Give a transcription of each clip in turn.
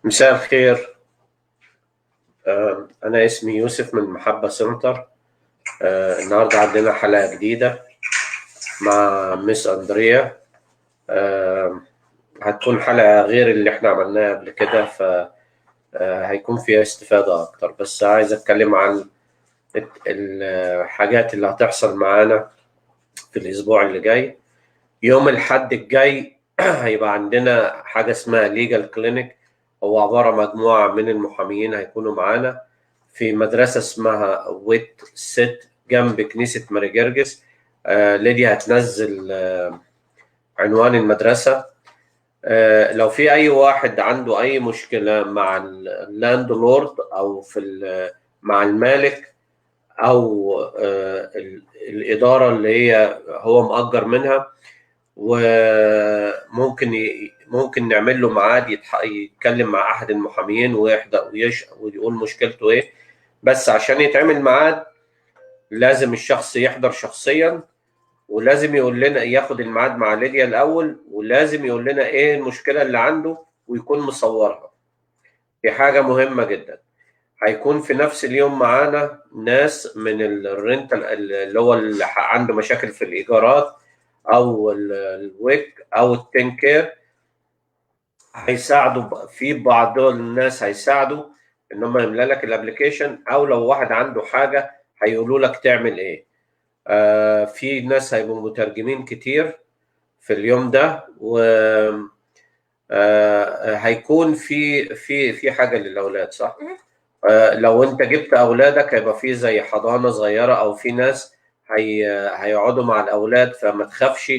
مساء الخير. أنا اسمي يوسف من محبة سنتر. النهاردة عندنا حلقة جديدة مع مس أندريا. هتكون حلقة غير اللي احنا عملناها قبل كده، فهيكون فيها استفادة أكتر. بس عايز أتكلم عن الحاجات اللي هتحصل معانا في الأسبوع اللي جاي. يوم الحد الجاي هيبقى عندنا حاجة اسمها ليجال كلينيك. هو عبارة مجموعة من المحاميين هيكونوا معانا في مدرسة اسمها ويت ست جنب كنيسة ماري جرجس. ليديا هتنزل عنوان المدرسة. لو في أي واحد عنده أي مشكلة مع اللاند لورد أو مع المالك أو الإدارة اللي هو مأجر منها، وممكن ممكن نعمل له ميعاد يتكلم مع احد المحاميين ويحضر ويقول مشكلته ايه. بس عشان يتعمل ميعاد لازم الشخص يحضر شخصيا، ولازم يقول لنا ياخد الميعاد مع ليديا الاول، ولازم يقول لنا ايه المشكلة اللي عنده ويكون مصورها. دي حاجة مهمة جدا. هيكون في نفس اليوم معانا ناس من الرنتال اللي هو اللي عنده مشاكل في الإيجارات أو الويك أو التنكير. هيساعدوا في بعض الناس هيساعدوا إن هم يملى لك الابلكيشن، أو لو واحد عنده حاجة هيقولوا لك تعمل إيه. في ناس هيبقوا مترجمين كتير في اليوم ده، و هيكون في حاجة للأولاد، صح؟ لو انت جبت اولادك هيبقى في زي حضانه صغيره، او في ناس هيقعدوا مع الاولاد، فما تخافش.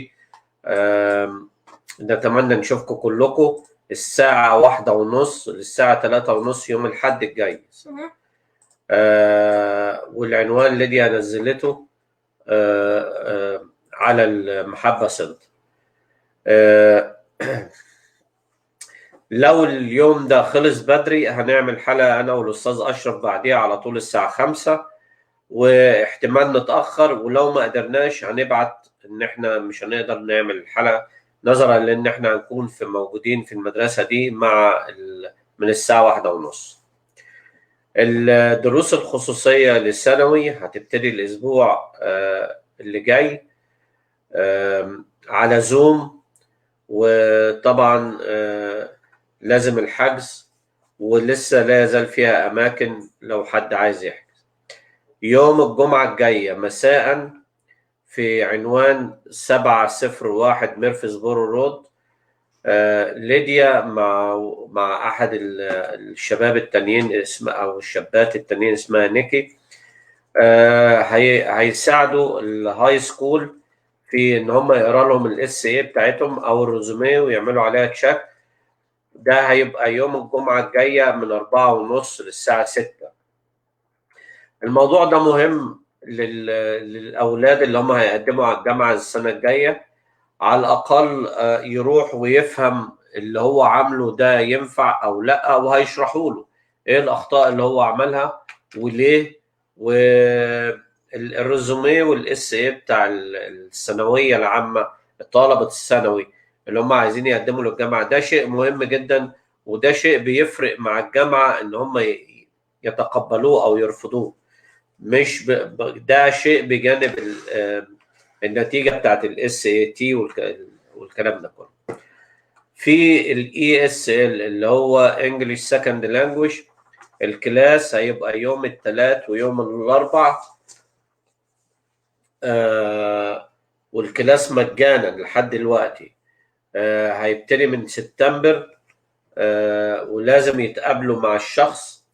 نتمنى نشوفكم كلكم الساعه 1:30 للساعه 3:30 يوم الحد الجاي. والعنوان ليديا نزلته على المحبه سنتر. لو اليوم ده خلص بدري هنعمل حلقة أنا والأستاذ أشرف بعديها على طول الساعة 5، واحتمال نتأخر. ولو ما قدرناش هنبعت إن إحنا مش هنقدر نعمل الحلقة، نظرا لأن إحنا هنكون موجودين في المدرسة دي من الساعة 1:30. الدروس الخصوصية للثانوي هتبتدي الأسبوع اللي جاي على زوم. وطبعا لازم الحجز، ولسه لا يزال فيها أماكن لو حد عايز يحجز. يوم الجمعة الجاية مساء في عنوان 701 ميرفيسبورو رود. ليديا مع أحد الشباب التانيين أو الشابات التانيين اسمها نيكي. هيساعدوا الهاي سكول في إن هم يقرأ لهم الاس اي بتاعتهم أو الريزوميه ويعملوا عليها تشيك. ده هيبقى يوم الجمعة الجاية من 4:30 للساعة 6. الموضوع ده مهم للأولاد اللي هم هيقدموا على الجامعة السنة الجاية. على الأقل يروح ويفهم اللي هو عامله ده ينفع أو لأ، وهيشرحوا له إيه الأخطاء اللي هو عملها وليه. والريزوميه والاس ايه بتاع الثانوية العامة، طلبة الثانوي اللي هم عايزين يقدموا للجامعة، ده شيء مهم جدا. وده شيء بيفرق مع الجامعة إن هم يتقبلوه أو يرفضوه. مش ده شيء بجانب النتيجة بتاعت الاس اي تي والكلام ده كله. في الاي اس ال اللي هو انجلش سكند لانجوج، الكلاس هيبقى يوم الثلاث ويوم الاربع. والكلاس مجانا لحد دلوقتي. هيبتدي من سبتمبر. ولازم يتقابلوا مع الشخص،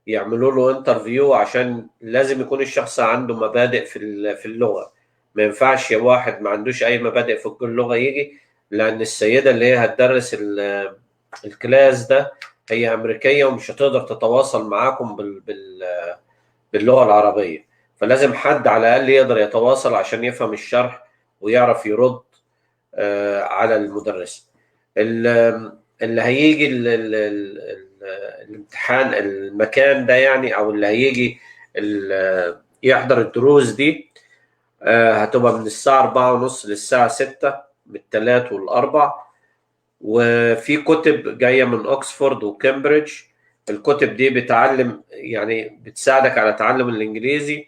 يعملوا له انترفيو، عشان لازم يكون الشخص عنده مبادئ في اللغة. ما ينفعش واحد ما عندوش أي مبادئ في اللغة يجي، لأن السيدة اللي هي هتدرس الكلاس ده هي أمريكية ومش هتقدر تتواصل معاكم باللغة العربية. فلازم حد على الأقل يقدر يتواصل عشان يفهم الشرح ويعرف يرد على المدرس. اللي هيجي الامتحان المكان ده يعني، او اللي هيجي يحضر الدروس دي هتبقى من الساعة 4:30 للساعة 6 بالثلاث والأربع. وفي كتب جايه من اوكسفورد وكامبريدج. الكتب دي بتعلم، يعني بتساعدك على تعلم الانجليزي،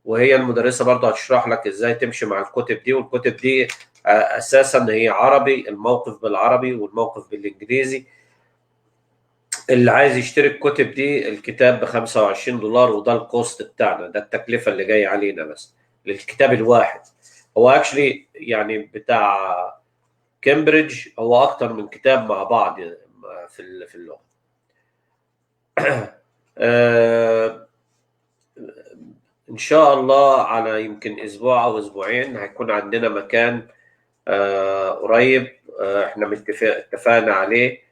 وهي المدرسه برضه هتشرح لك ازاي تمشي مع الكتب دي. والكتب دي اساسا هي عربي، الموقف بالعربي والموقف بالانجليزي. اللي عايز يشتري الكتب دي، الكتاب ب $25، وده الكوست بتاعنا، ده التكلفه اللي جايه علينا بس للكتاب الواحد. هو اكشلي يعني بتاع كامبريدج هو اكتر من كتاب مع بعض في اللغه. آه، ان شاء الله على يمكن اسبوع او اسبوعين هيكون عندنا مكان قريب. احنا اتفقنا عليه.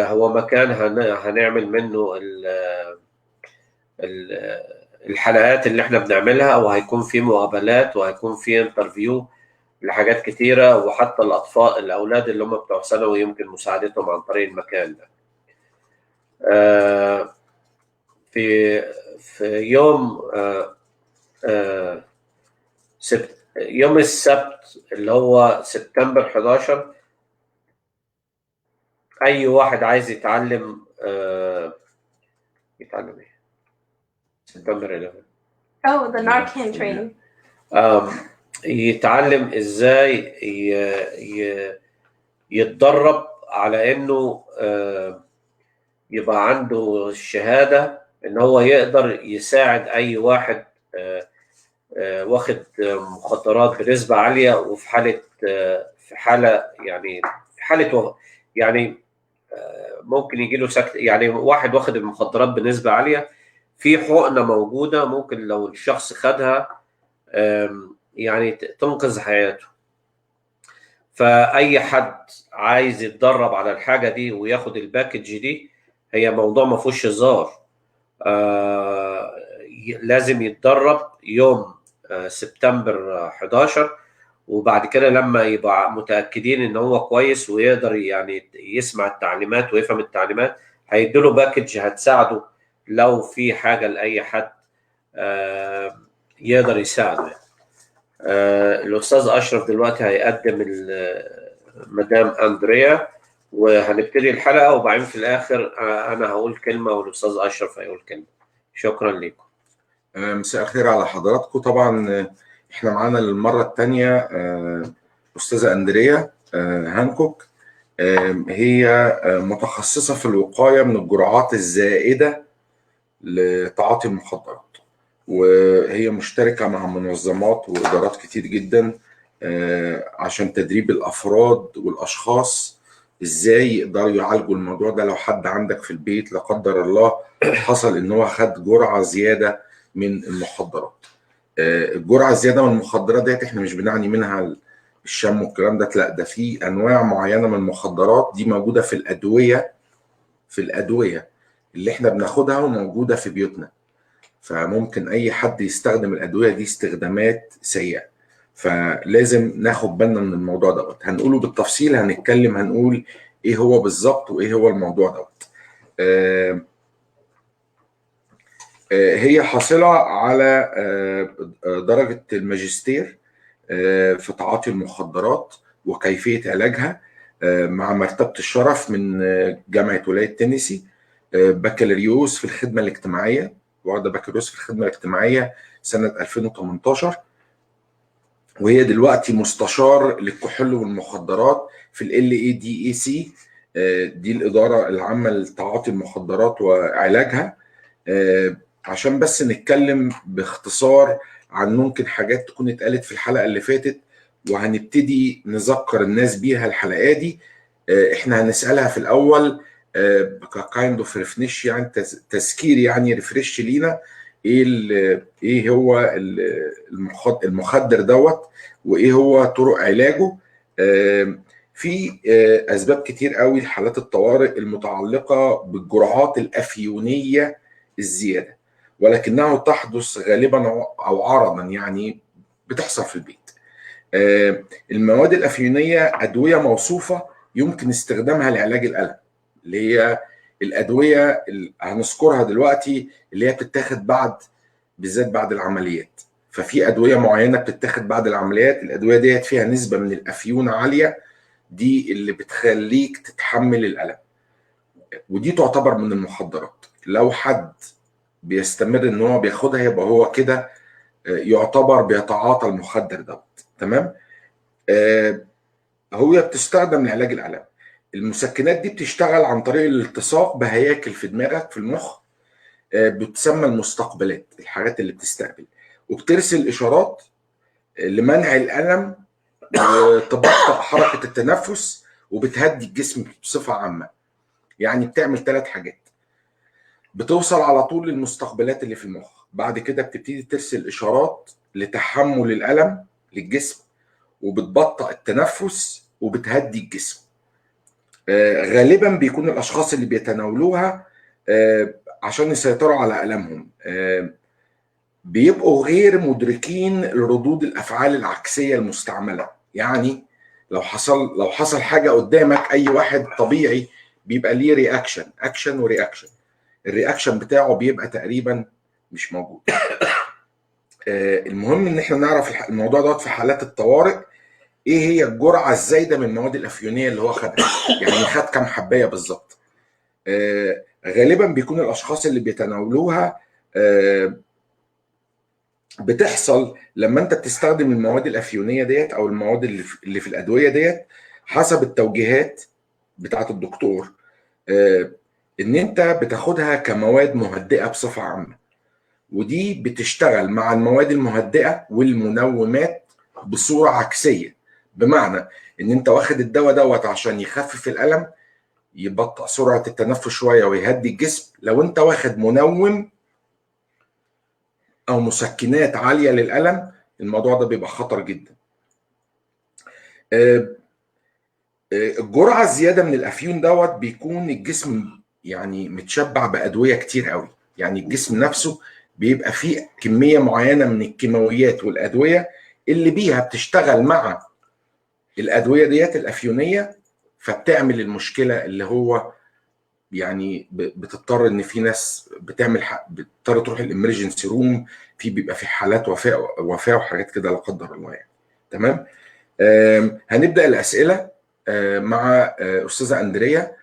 هو مكان هنعمل منه الحلقات اللي احنا بنعملها، وهيكون في مقابلات وهيكون في انترفيو لحاجات كتيرة، وحتى الأطفال الأولاد اللي هم بتوع ثانوي يمكن مساعدتهم عن طريق المكان ده. في يوم يوم السبت اللي هو سبتمبر 11، أي واحد عايز يتعلم يتعلم إيه؟ سبتمبر 11. Oh, the Narcan training. يتعلم ازاي يتدرب على انه يبقى عنده الشهادة ان هو يقدر يساعد اي واحد واخد مخدرات بنسبة عالية، وفي حالة في حالة يعني في حالة يعني ممكن يجي له سكت. يعني واحد واخد المخدرات بنسبة عالية، في حقنة موجودة ممكن لو الشخص خدها يعني تنقذ حياته. فأي حد عايز يتدرب على الحاجة دي وياخد الباكج دي، هي موضوع ما فيهوش هزار. لازم يتدرب يوم سبتمبر 11، وبعد كده لما يبقى متأكدين ان هو كويس ويقدر يعني يسمع التعليمات ويفهم التعليمات، هيديله باكج هتساعده لو في حاجة لأي حد يقدر يساعده. الأستاذ أشرف دلوقتي هيقدم مدام أندريا، وهنبتدي الحلقة، وبعدين في الآخر أنا هقول كلمة والأستاذ أشرف هيقول كلمة. شكرا لكم. مساء الخير على حضراتكم. طبعا احنا معانا للمرة الثانية أستاذة أندريا هانكوك. هي متخصصة في الوقاية من الجرعات الزائدة لتعاطي المخدرات، وهي مشتركة مع منظمات وإدارات كتير جدا عشان تدريب الأفراد والأشخاص إزاي يقدروا يعالجوا الموضوع ده. لو حد عندك في البيت لا قدر الله حصل إن هو خد جرعة زيادة من المخدرات. الجرعة الزيادة من المخدرات ديت احنا مش بنعني منها الشم والكلام ده، لا، ده في أنواع معينة من المخدرات دي موجودة في الأدوية اللي احنا بناخدها وموجودة في بيوتنا. فممكن اي حد يستخدم الادويه دي استخدامات سيئه، فلازم ناخد بالنا من الموضوع دوت. هنقوله بالتفصيل، هنقول ايه هو بالظبط وايه هو الموضوع دوت. هي حاصله على درجه الماجستير في تعاطي المخدرات وكيفيه علاجها مع مرتبه الشرف من جامعه ولايه تينيسي. بكالوريوس في الخدمه الاجتماعيه، واخده بكالوريوس في الخدمه الاجتماعيه سنه 2018، وهي دلوقتي مستشار للكحول والمخدرات في LADAC، دي الاداره العامه لتعاطي المخدرات وعلاجها. عشان بس نتكلم باختصار عن ممكن حاجات تكون اتقالت في الحلقه اللي فاتت، وهنبتدي نذكر الناس بيها الحلقه دي. احنا هنسالها في الاول كايند اوف ريفريش، يعني تذكير، يعني ريفريش لينا ايه هو المخدر دوت، وايه هو طرق علاجه. في اسباب كتير قوي لحالات الطوارئ المتعلقه بالجرعات الافيونيه الزياده، ولكنها تحدث غالبا او عرضا، يعني بتحصل في البيت. المواد الافيونيه ادويه موصوفه يمكن استخدامها لعلاج الالم، اللي هي الادويه اللي هنذكرها دلوقتي، اللي هي بتتاخد بالذات بعد العمليات. ففي ادويه معينه بتتاخد بعد العمليات، الادويه ديت فيها نسبه من الافيون عاليه، دي اللي بتخليك تتحمل الألم، ودي تعتبر من المخدرات. لو حد بيستمر ان هو بياخدها يبقى هو كده يعتبر بيتعاطى المخدر دوت. تمام. هو بتستخدم لعلاج الألم. المسكنات دي بتشتغل عن طريق الالتصاق بهياكل في دماغك في المخ، بتسمى المستقبلات، الحاجات اللي بتستقبل، وبترسل إشارات لمنع الألم وتبطئ حركة التنفس وبتهدي الجسم بصفة عامة. يعني بتعمل 3 حاجات: بتوصل على طول للمستقبلات اللي في المخ، بعد كده بتبتدي ترسل إشارات لتحمل الألم للجسم، وبتبطئ التنفس وبتهدي الجسم. غالبا بيكون الأشخاص اللي بيتناولوها عشان يسيطروا على ألمهم بيبقوا غير مدركين ردود الأفعال العكسية المستعملة. يعني لو حصل حاجة قدامك، أي واحد طبيعي بيبقى ليه رياكشن، أكشن ورياكشن. الرياكشن بتاعه بيبقى تقريبا مش موجود. المهم ان احنا نعرف الموضوع دوت في حالات الطوارئ. ايه هي الجرعه الزايده من المواد الافيونيه اللي هو خدها؟ يعني خد كام حبايه بالظبط؟ غالبا بيكون الاشخاص اللي بيتناولوها بتحصل لما انت بتستخدم المواد الافيونيه ديت او المواد اللي في الادويه ديت حسب التوجيهات بتاعه الدكتور، ان انت بتاخدها كمواد مهدئه بصفه عامه، ودي بتشتغل مع المواد المهدئه والمنومات بصوره عكسيه. بمعنى ان انت واخد الدواء دوت عشان يخفف الالم، يبطئ سرعه التنفس شويه ويهدي الجسم. لو انت واخد منوم او مسكنات عاليه للالم، الموضوع ده بيبقى خطر جدا. الجرعه الزياده من الافيون دوت بيكون الجسم يعني متشبع بادويه كتير قوي. يعني الجسم نفسه بيبقى فيه كميه معينه من الكيماويات والادويه اللي بيها بتشتغل مع الادويه ديت الافيونيه، فبتعمل المشكله اللي هو يعني بتضطر ان في ناس بتضطر تروح الامرجنسي روم، بيبقى في حالات وفاه وحاجات كده لا قدر الله يعني. تمام. هنبدا الاسئله مع استاذه اندريا،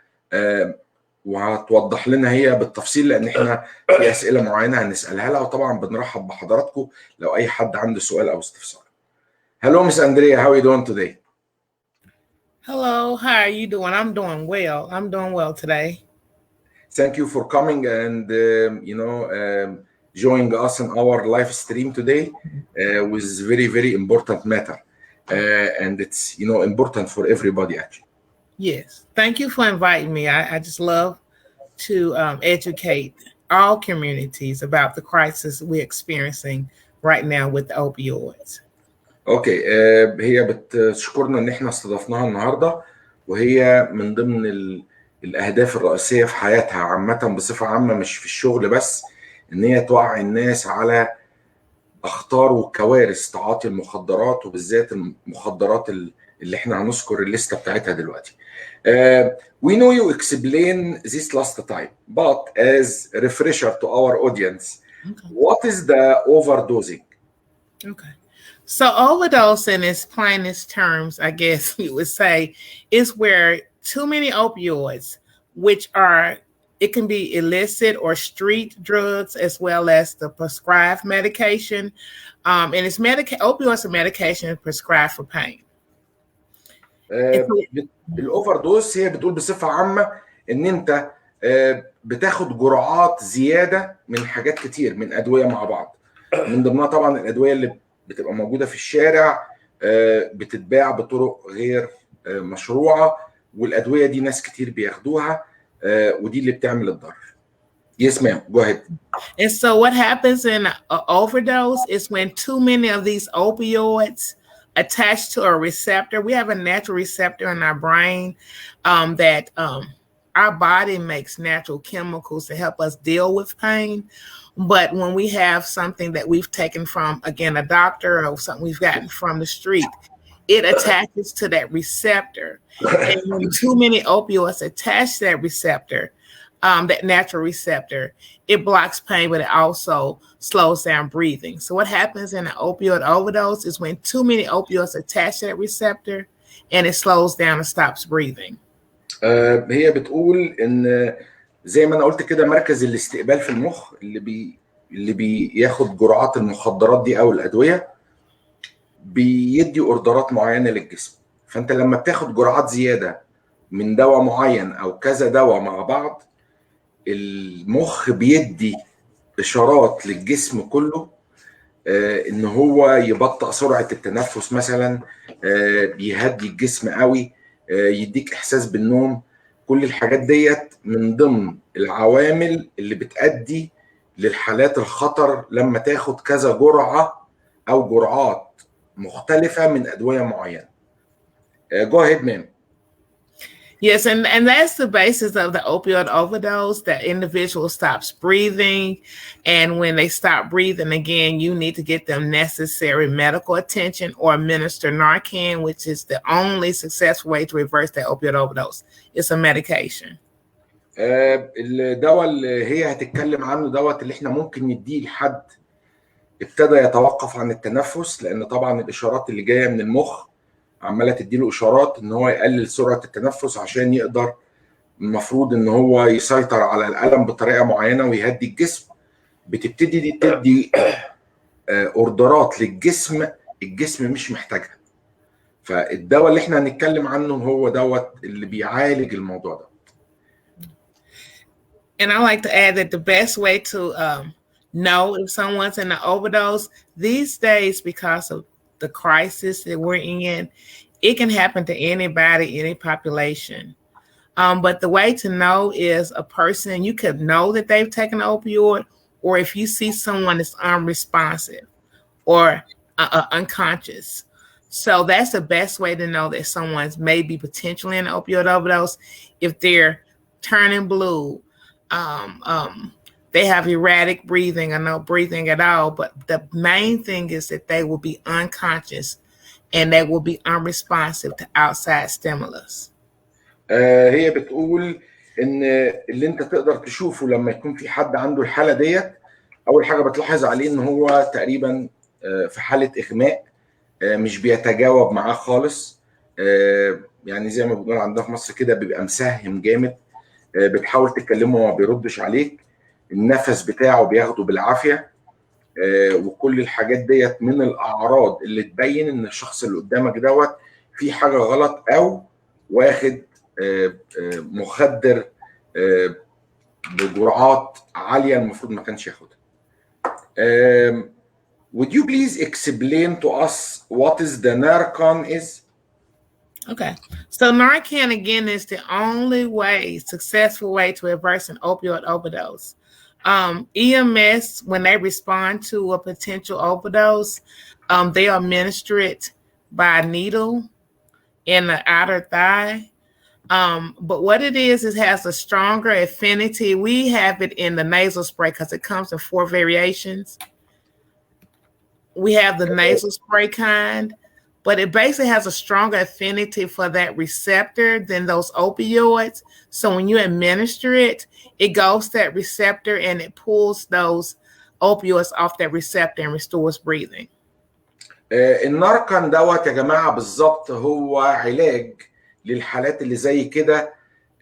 وهتوضح لنا هي بالتفصيل، لان احنا في اسئله معينه هنسالها لها، وطبعا بنرحب بحضراتكم لو اي حد عنده سؤال او استفسار. Hello, Miss Andrea. How are you doing today? Hello, how are you doing? I'm doing well. I'm doing well today. Thank you for coming and joining us in our live stream today with very important matter, and it's important for everybody actually. Yes, thank you for inviting me. I just love to educate all communities about the crisis we're experiencing right now with the opioids. اوكي. هي بتشكرنا ان احنا استضفناها النهارده، وهي من ضمن الاهداف الرئيسيه في حياتها عامه بصفه عامه، مش في الشغل بس، ان هي توعي الناس على اخطار وكوارث تعاطي المخدرات، وبالذات المخدرات اللي احنا هنذكر الليسته بتاعتها دلوقتي. We know you explain this last time, but as refresher to our audience, what is the overdosing? Okay. So overdose in its plainest terms, I guess you would say, is where too many opioids, which are, it can be illicit or street drugs as well as the prescribed medication. And it's opioids are medication prescribed for pain. الاوفر دوز هي بتقول بصفه عامه ان انت بتاخد جرعات زياده من حاجات كتير، من ادويه مع بعض. من ضمنها طبعا الادويه اللي بتبقى موجوده في الشارع، بتتباع بطرق غير مشروعه، والادويه دي ناس كتير بياخدوها، ودي اللي بتعمل الضرر. Yes, ma'am. Go ahead. And so what happens in an overdose is when too many of these opioids attached to a receptor. We have a natural receptor in our brain that our body makes natural chemicals to help us deal with pain. But when we have something that we've taken from, again, a doctor or something we've gotten from the street, it attaches to that receptor. And when too many opioids attach to that receptor, that natural receptor, it blocks pain, but it also slows down breathing. So what happens in an opioid overdose is when too many opioids attach to that receptor, and it slows down and stops breathing. هي بتقول ان زي ما انا قلت كده مركز الاستقبال في المخ اللي بياخد جرعات المخدرات دي او الادويه بيدي اوردرات معينه للجسم. فانت لما بتاخد جرعات زياده من دواء معين او كذا دواء مع بعض، المخ بيدي اشارات للجسم كله ان هو يبطئ سرعه التنفس مثلا، بيهدي الجسم قوي، يديك احساس بالنوم. كل الحاجات ديت من ضمن العوامل اللي بتؤدي للحالات الخطر لما تاخد كذا جرعه او جرعات مختلفه من ادويه معينه. Go ahead, ma'am. Yes, and that's the basis of the opioid overdose. That individual stops breathing, and when they stop breathing again, you need to get them necessary medical attention or administer Narcan, which is the only successful way to reverse that opioid overdose. It's a medication. الدواء اللي هي هتتكلم عنه دوت اللي احنا ممكن نديه لحد ابتدى يتوقف عن التنفس، لان طبعا الاشارات اللي جايه من المخ عماله تديله اشارات ان هو يقلل سرعه التنفس عشان يقدر المفروض ان هو يسيطر على الالم بطريقه معينه ويهدي الجسم. بتبتدي دي تدي اوردرات للجسم الجسم مش محتاجها. فالدواء اللي احنا هنتكلم عنه هو دوت اللي بيعالج الموضوع ده. And I like to add that the best way to know if someone's in an overdose these days, because of the crisis that we're in, it can happen to anybody, any population. But the way to know is a person, you could know that they've taken an opioid, or if you see someone that's unresponsive or unconscious. So that's the best way to know that someone's maybe potentially in an opioid overdose. If they're turning blue, they have erratic breathing or no breathing at all, but the main thing is that they will be unconscious and they will be unresponsive to outside stimulus. هي بتقول ان اللي انت تقدر تشوفه لما يكون في حد عنده الحاله ديت، اول حاجه بتلاحظ عليه ان هو تقريبا في حاله اغماء، مش بيتجاوب معاه خالص، يعني زي ما بنقول عندنا في مصر كده بيبقى مسهم جامد، بتحاول تكلمه وما بيردش عليك، النفس بتاعه بياخده بالعافيه، وكل الحاجات ديت من الاعراض اللي تبين ان الشخص اللي قدامك دوت في حاجه غلط او واخد مخدر بجرعات عاليه المفروض ما كانش ياخدها. Would you please explain to us what is the Narcan is? Okay, so Narcan again is the only way, successful way to reverse an opioid overdose. EMS, when they respond to a potential overdose, they administer it by needle in the outer thigh. But what it is, it has a stronger affinity. We have it in the nasal spray because it comes in 4 variations. We have the nasal spray kind, but it basically has a stronger affinity for that receptor than those opioids. So when you administer it, it goes to that receptor and it pulls those opioids off that receptor and restores breathing. الناركان دوت يا جماعه بالظبط هو علاج للحالات اللي زي كده،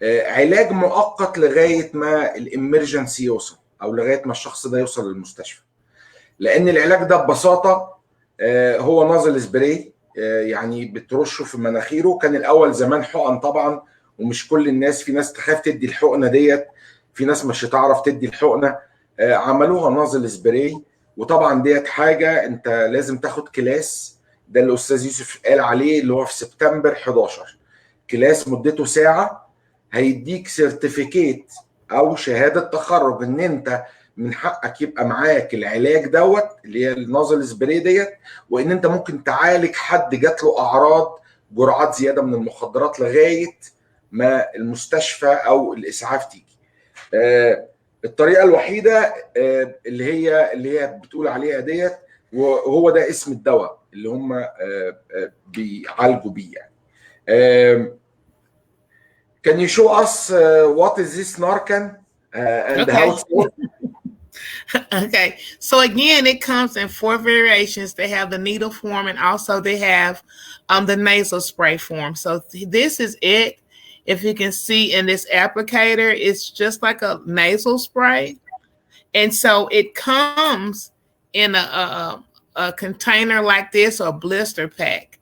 علاج مؤقت لغايه ما الامرجنسي يوصل او لغايه ما الشخص ده يوصل للمستشفى. لان العلاج ده ببساطه هو نازل سبراي، يعني بترشه في مناخيره. كان الاول زمان حقن طبعا، ومش كل الناس، في ناس تخاف تدي الحقنه ديت، في ناس مش هتعرف تدي الحقنه، عملوها نازل سبراي. وطبعا ديت حاجه انت لازم تاخد كلاس، ده اللي الاستاذ يوسف قال عليه اللي هو في سبتمبر 11 كلاس مدته ساعه، هيديك سيرتيفيكيت او شهاده تخرج ان انت من حقك يبقى معاك العلاج دوت اللي هي النازل سبراي ديت، وان انت ممكن تعالج حد جات له اعراض جرعات زياده من المخدرات لغايه ما المستشفى او الاسعاف تيجي. الطريقه الوحيده اللي هي بتقول عليها ديت، وهو ده اسم الدواء اللي هم بيعالجوا بيه يعني. Can you show us what is this Narcan and how it's working? Okay, so again, it comes in 4 variations. They have the needle form, and also they have the nasal spray form. So this is it. If you can see in this applicator, it's just like a nasal spray, and so it comes in a container like this, or blister pack.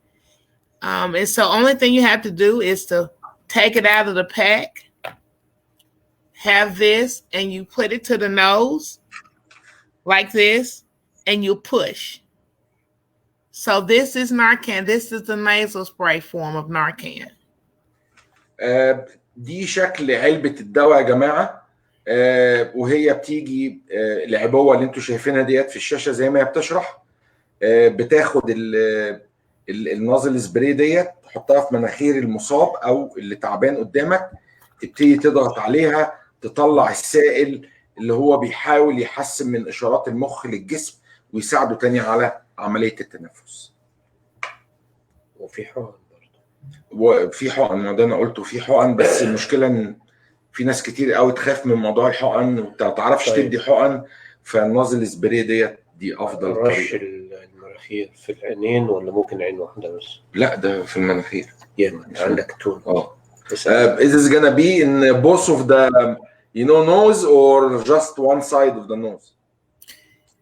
And so only thing you have to do is to take it out of the pack, have this, and you put it to the nose like this, and you push. So this is Narcan. This is the nasal spray form of Narcan. دي شكل علبة الدواء يا جماعة. وهي بتيجي العبوة اللي انتوا شايفينها ديت في الشاشة زي ما هي بتشرح. بتاخد النازل سبراي ديت، تحطها في مناخير المصاب او اللي تعبان قدامك، تبتدي تضغط عليها، تطلع السائل اللي هو بيحاول يحسن من اشارات المخ للجسم ويساعده تاني على عمليه التنفس. وفي حقن برضه. وفي حقن، ما ده انا قلته في حقن، بس المشكله ان في ناس كتير قوي تخاف من موضوع الحقن وما تعرفش تدي حقن، فالنازل سبراي دي افضل طريقه. رش المناخير في العينين ولا ممكن عين واحده بس؟ لا ده في المناخير. يعني عندك تون. Is this gonna be in both of the nose or just one side of the nose?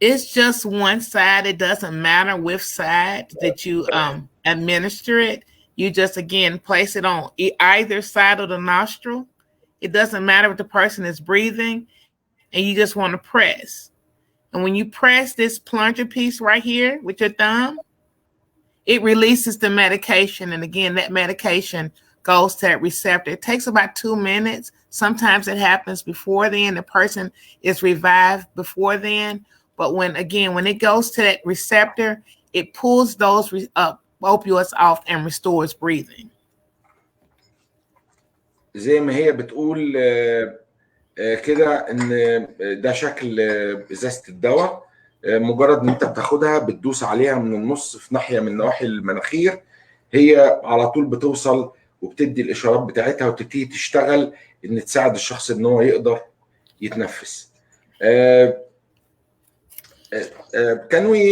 It's just one side. It doesn't matter which side that you administer it. You just again place it on either side of the nostril. It doesn't matter if the person is breathing, and you just want to press. And when you press this plunger piece right here with your thumb, it releases the medication. And again, that medication goes to that receptor. It takes about 2 minutes. Sometimes it happens before then. The person is revived before then. But when it goes to that receptor, it pulls those opioids off and restores breathing. زي ما هي بتقول كده ان ده شكل ازازه الدواء. مجرد ان انت بتاخدها بتدوس عليها من النص في ناحيه من نواحي المناخير، هي على طول بتوصل وبتدي الاشارات بتاعتها وتبتدي تشتغل ان تساعد الشخص ان هو يقدر يتنفس. Can we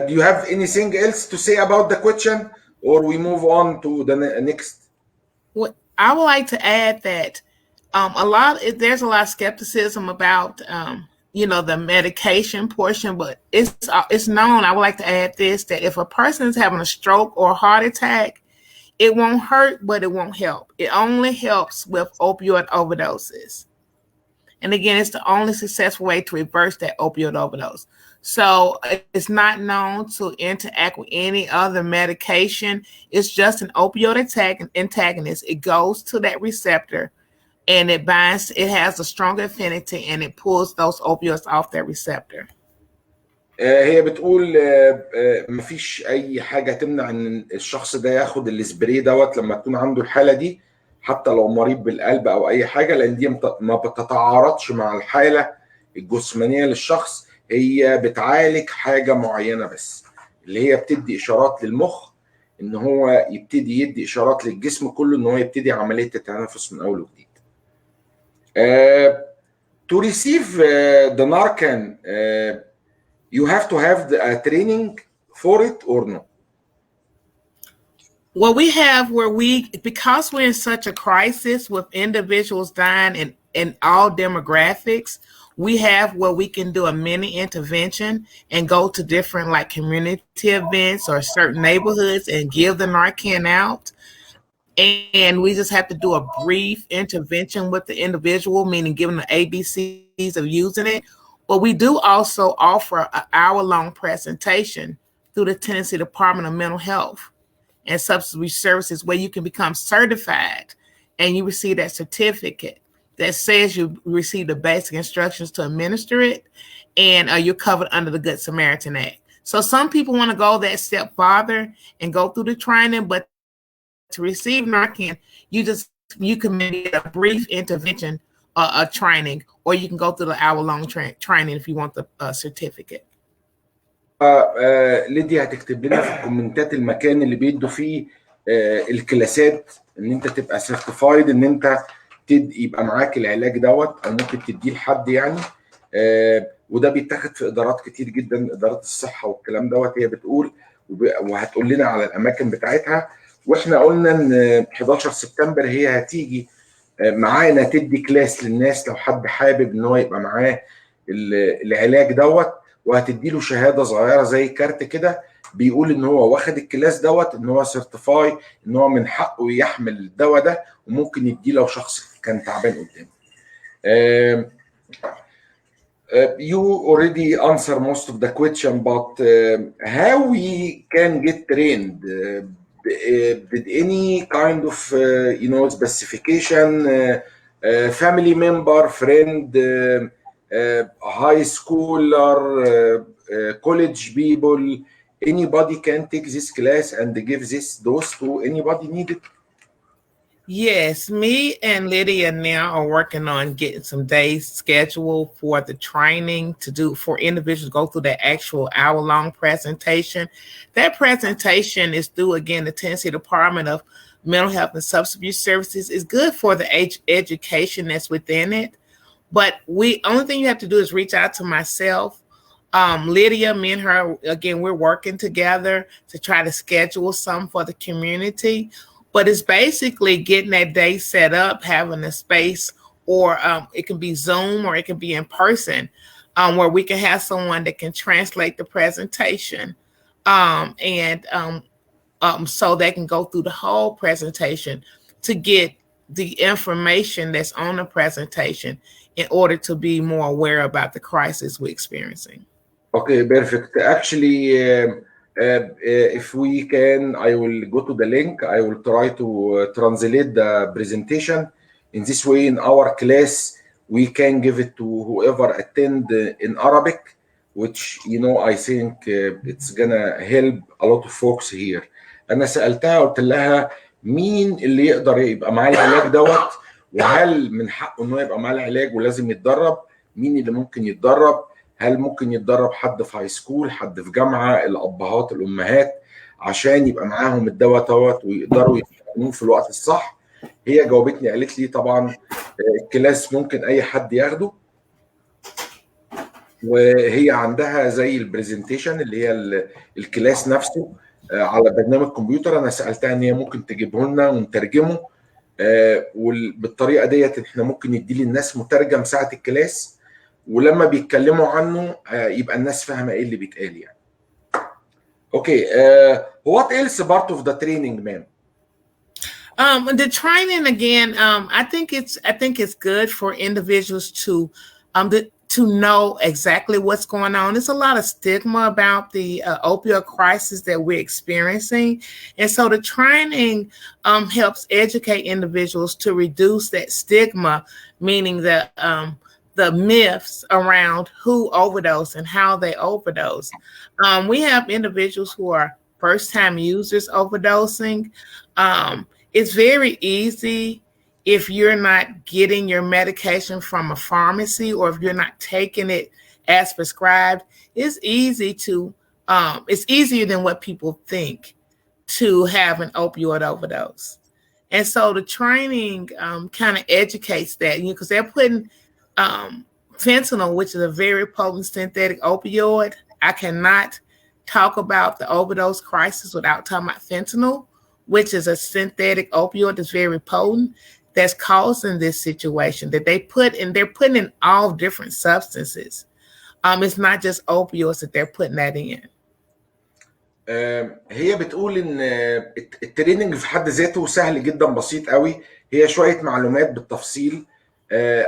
do you have anything else to say about the question, or we move on to the next? Well, I would like to add that there's a lot of skepticism about the medication portion, but it's known. I would like to add this, that if a person is having a stroke or a heart attack, it won't hurt, but it won't help. It only helps with opioid overdoses. And again, it's the only successful way to reverse that opioid overdose. So it's not known to interact with any other medication. It's just an opioid antagonist. It goes to that receptor, and it binds. It has a stronger affinity, and it pulls those opioids off that receptor. هي بتقول مفيش اي حاجه تمنع ان الشخص ده ياخد السبراي دوت لما تكون عنده الحاله دي، حتى لو مريض بالقلب او اي حاجه، لان دي ما بتتعارضش مع الحاله الجسمانيه للشخص. هي بتعالج حاجه معينه بس، اللي هي بتدي اشارات للمخ ان هو يبتدي يدي اشارات للجسم كله ان هو يبتدي عمليه التنفس من اول وجديد. To receive the Narcan, you have to have the training for it or no? Well, we have because we're in such a crisis with individuals dying in all demographics, we have where we can do a mini intervention and go to different like community events or certain neighborhoods and give the Narcan out. And we just have to do a brief intervention with the individual, meaning giving the ABCs of using it. But we do also offer an hour-long presentation through the Tennessee Department of Mental Health and Substance Abuse Services, where you can become certified and you receive that certificate that says you received the basic instructions to administer it, and you're covered under the Good Samaritan Act. So some people want to go that step farther and go through the training, but to receive Narcan, you can maybe get a brief intervention, a training, or you can go through the hour-long training if you want the certificate. ليديا هتكتب لنا في الكومنتات المكان اللي بيدوا فيه الكلاسات ان انت تبقى سيرتيفايد ان انت يبقى معاك العلاج دوت، او ممكن تديه لحد يعني. وده بيتاخد في ادارات كتير جدا، ادارات الصحه والكلام دوت. هي بتقول وهتقول لنا على الاماكن بتاعتها. واحنا قلنا ان 11 سبتمبر هي هتيجي معانا تدي كلاس للناس لو حد حابب ان هو يبقى معاه العلاج دوت، وهتدي له شهاده صغيره زي كارت كده بيقول ان هو واخد الكلاس دوت، ان هو سيرتيفاي ان هو من حقه يحمل الدواء ده، وممكن يديه لو شخص كان تعبان قدامه. You already answer most of the question, but how we can get trained? Did any kind of specification, family member, friend, high schooler, college people, anybody can take this class and give this dose to anybody needed? Yes, me and Lydia now are working on getting some days scheduled for the training to do for individuals to go through the actual hour-long presentation. That presentation is through, again, the Tennessee Department of Mental Health and Substance Abuse Services. Is good for the education that's within it. But only thing you have to do is reach out to myself. Lydia, me and her, again, we're working together to try to schedule some for the community. But it's basically getting that day set up, having a space, or it can be Zoom or it can be in person, where we can have someone that can translate the presentation, so they can go through the whole presentation to get the information that's on the presentation in order to be more aware about the crisis we're experiencing. Okay, perfect. Actually, if we can, I will go to the link. I will try to translate the presentation. In this way, in our class, we can give it to whoever attend in Arabic, which, I think it's gonna help a lot of folks here. أنا سألتها قلت لها مين اللي يقدر يبقى معاه العلاج دوت، وهل من حقه إنه يبقى معاه العلاج ولازم يتدرب؟ مين اللي ممكن يتدرب؟ هل ممكن يتدرب حد في هاي سكول، حد في جامعه، الابهات الامهات، عشان يبقى معاهم الدواء دوت ويقدروا يستخدموه في الوقت الصح؟ هي جاوبتني قالت لي طبعا الكلاس ممكن اي حد ياخده، وهي عندها زي البرزنتيشن اللي هي الكلاس نفسه على برنامج كمبيوتر. انا سالتها ان هي ممكن تجيبه لنا ونترجمه، وبالطريقه ديت احنا ممكن ندي للناس مترجم ساعه الكلاس، ولما بيتكلموا عنه يبقى الناس فاهمه ايه اللي بيتقال يعني. Okay, what else part of the training, ma'am? The training again, I think it's good for individuals to know exactly what's going on. There's a lot of stigma about the opioid crisis that we're experiencing, and so the training helps educate individuals to reduce that stigma, meaning the myths around who overdose and how they overdose. We have individuals who are first-time users overdosing. It's very easy if you're not getting your medication from a pharmacy, or if you're not taking it as prescribed. It's easier than what people think to have an opioid overdose. And so the training kind of educates that, because they're putting fentanyl, which is a very potent synthetic opioid. I cannot talk about the overdose crisis without talking about fentanyl, which is a synthetic opioid that's very potent, that's causing this situation that they're putting in all different substances. It's not just opioids that they're putting that in. هي بتقول ان التريننج في حد ذاته سهل جدا، بسيط قوي. هي شويه معلومات بالتفصيل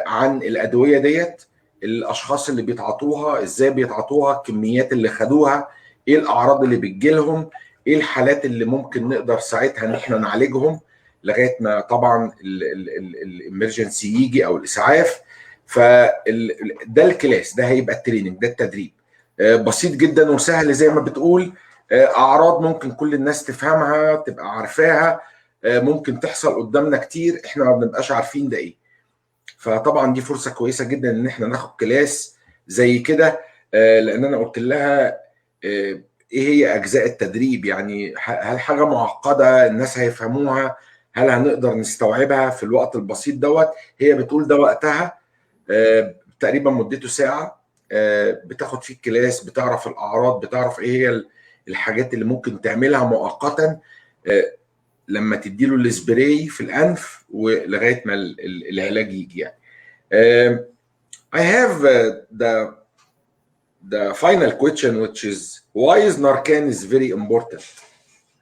عن الادويه ديت، الاشخاص اللي بيتعاطوها، ازاي بيتعاطوها، الكميات اللي خدوها، ايه الاعراض اللي بتجيلهم، ايه الحالات اللي ممكن نقدر ساعتها ان احنا نعالجهم لغايه ما طبعا الامرجنسي يجي او الاسعاف. فده الكلاس، ده هيبقى التريننج، ده التدريب بسيط جدا وسهل زي ما بتقول. اعراض ممكن كل الناس تفهمها تبقى عارفاها، ممكن تحصل قدامنا كتير احنا ما بنبقاش عارفين ده ايه. فطبعا دي فرصه كويسه جدا ان احنا ناخد كلاس زي كده، لان انا قلت لها ايه هي اجزاء التدريب، يعني هل حاجه معقده الناس هيفهموها، هل هنقدر نستوعبها في الوقت البسيط دوت. هي بتقول ده وقتها تقريبا مدته ساعه، بتاخد فيه الكلاس، بتعرف الاعراض، بتعرف ايه هي الحاجات اللي ممكن تعملها مؤقتا لما تديله السبراي في الانف ولغايه ما العلاج يجي يعني. I have the final question, which is why is Narcan is very important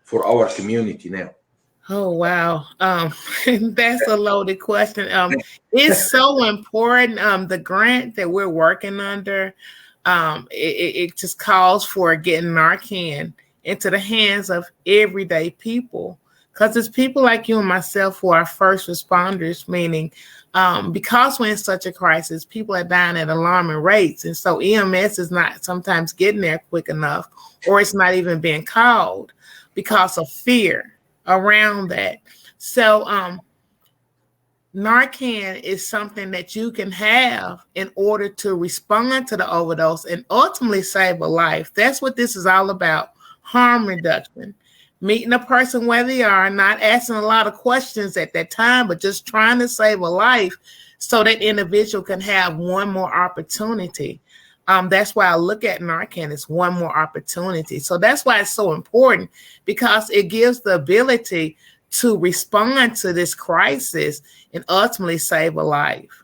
for our community now? Oh wow, that's a loaded question. It's so important. The grant that we're working under, it just calls for getting Narcan into the hands of everyday people, because it's people like you and myself who are first responders, meaning because we're in such a crisis, people are dying at alarming rates, and so EMS is not sometimes getting there quick enough, or it's not even being called because of fear around that. So Narcan is something that you can have in order to respond to the overdose and ultimately save a life. That's what this is all about, harm reduction. Meeting a person where they are, not asking a lot of questions at that time, but just trying to save a life so that individual can have one more opportunity. That's why I look at Narcan as one more opportunity. So that's why it's so important, because it gives the ability to respond to this crisis and ultimately save a life.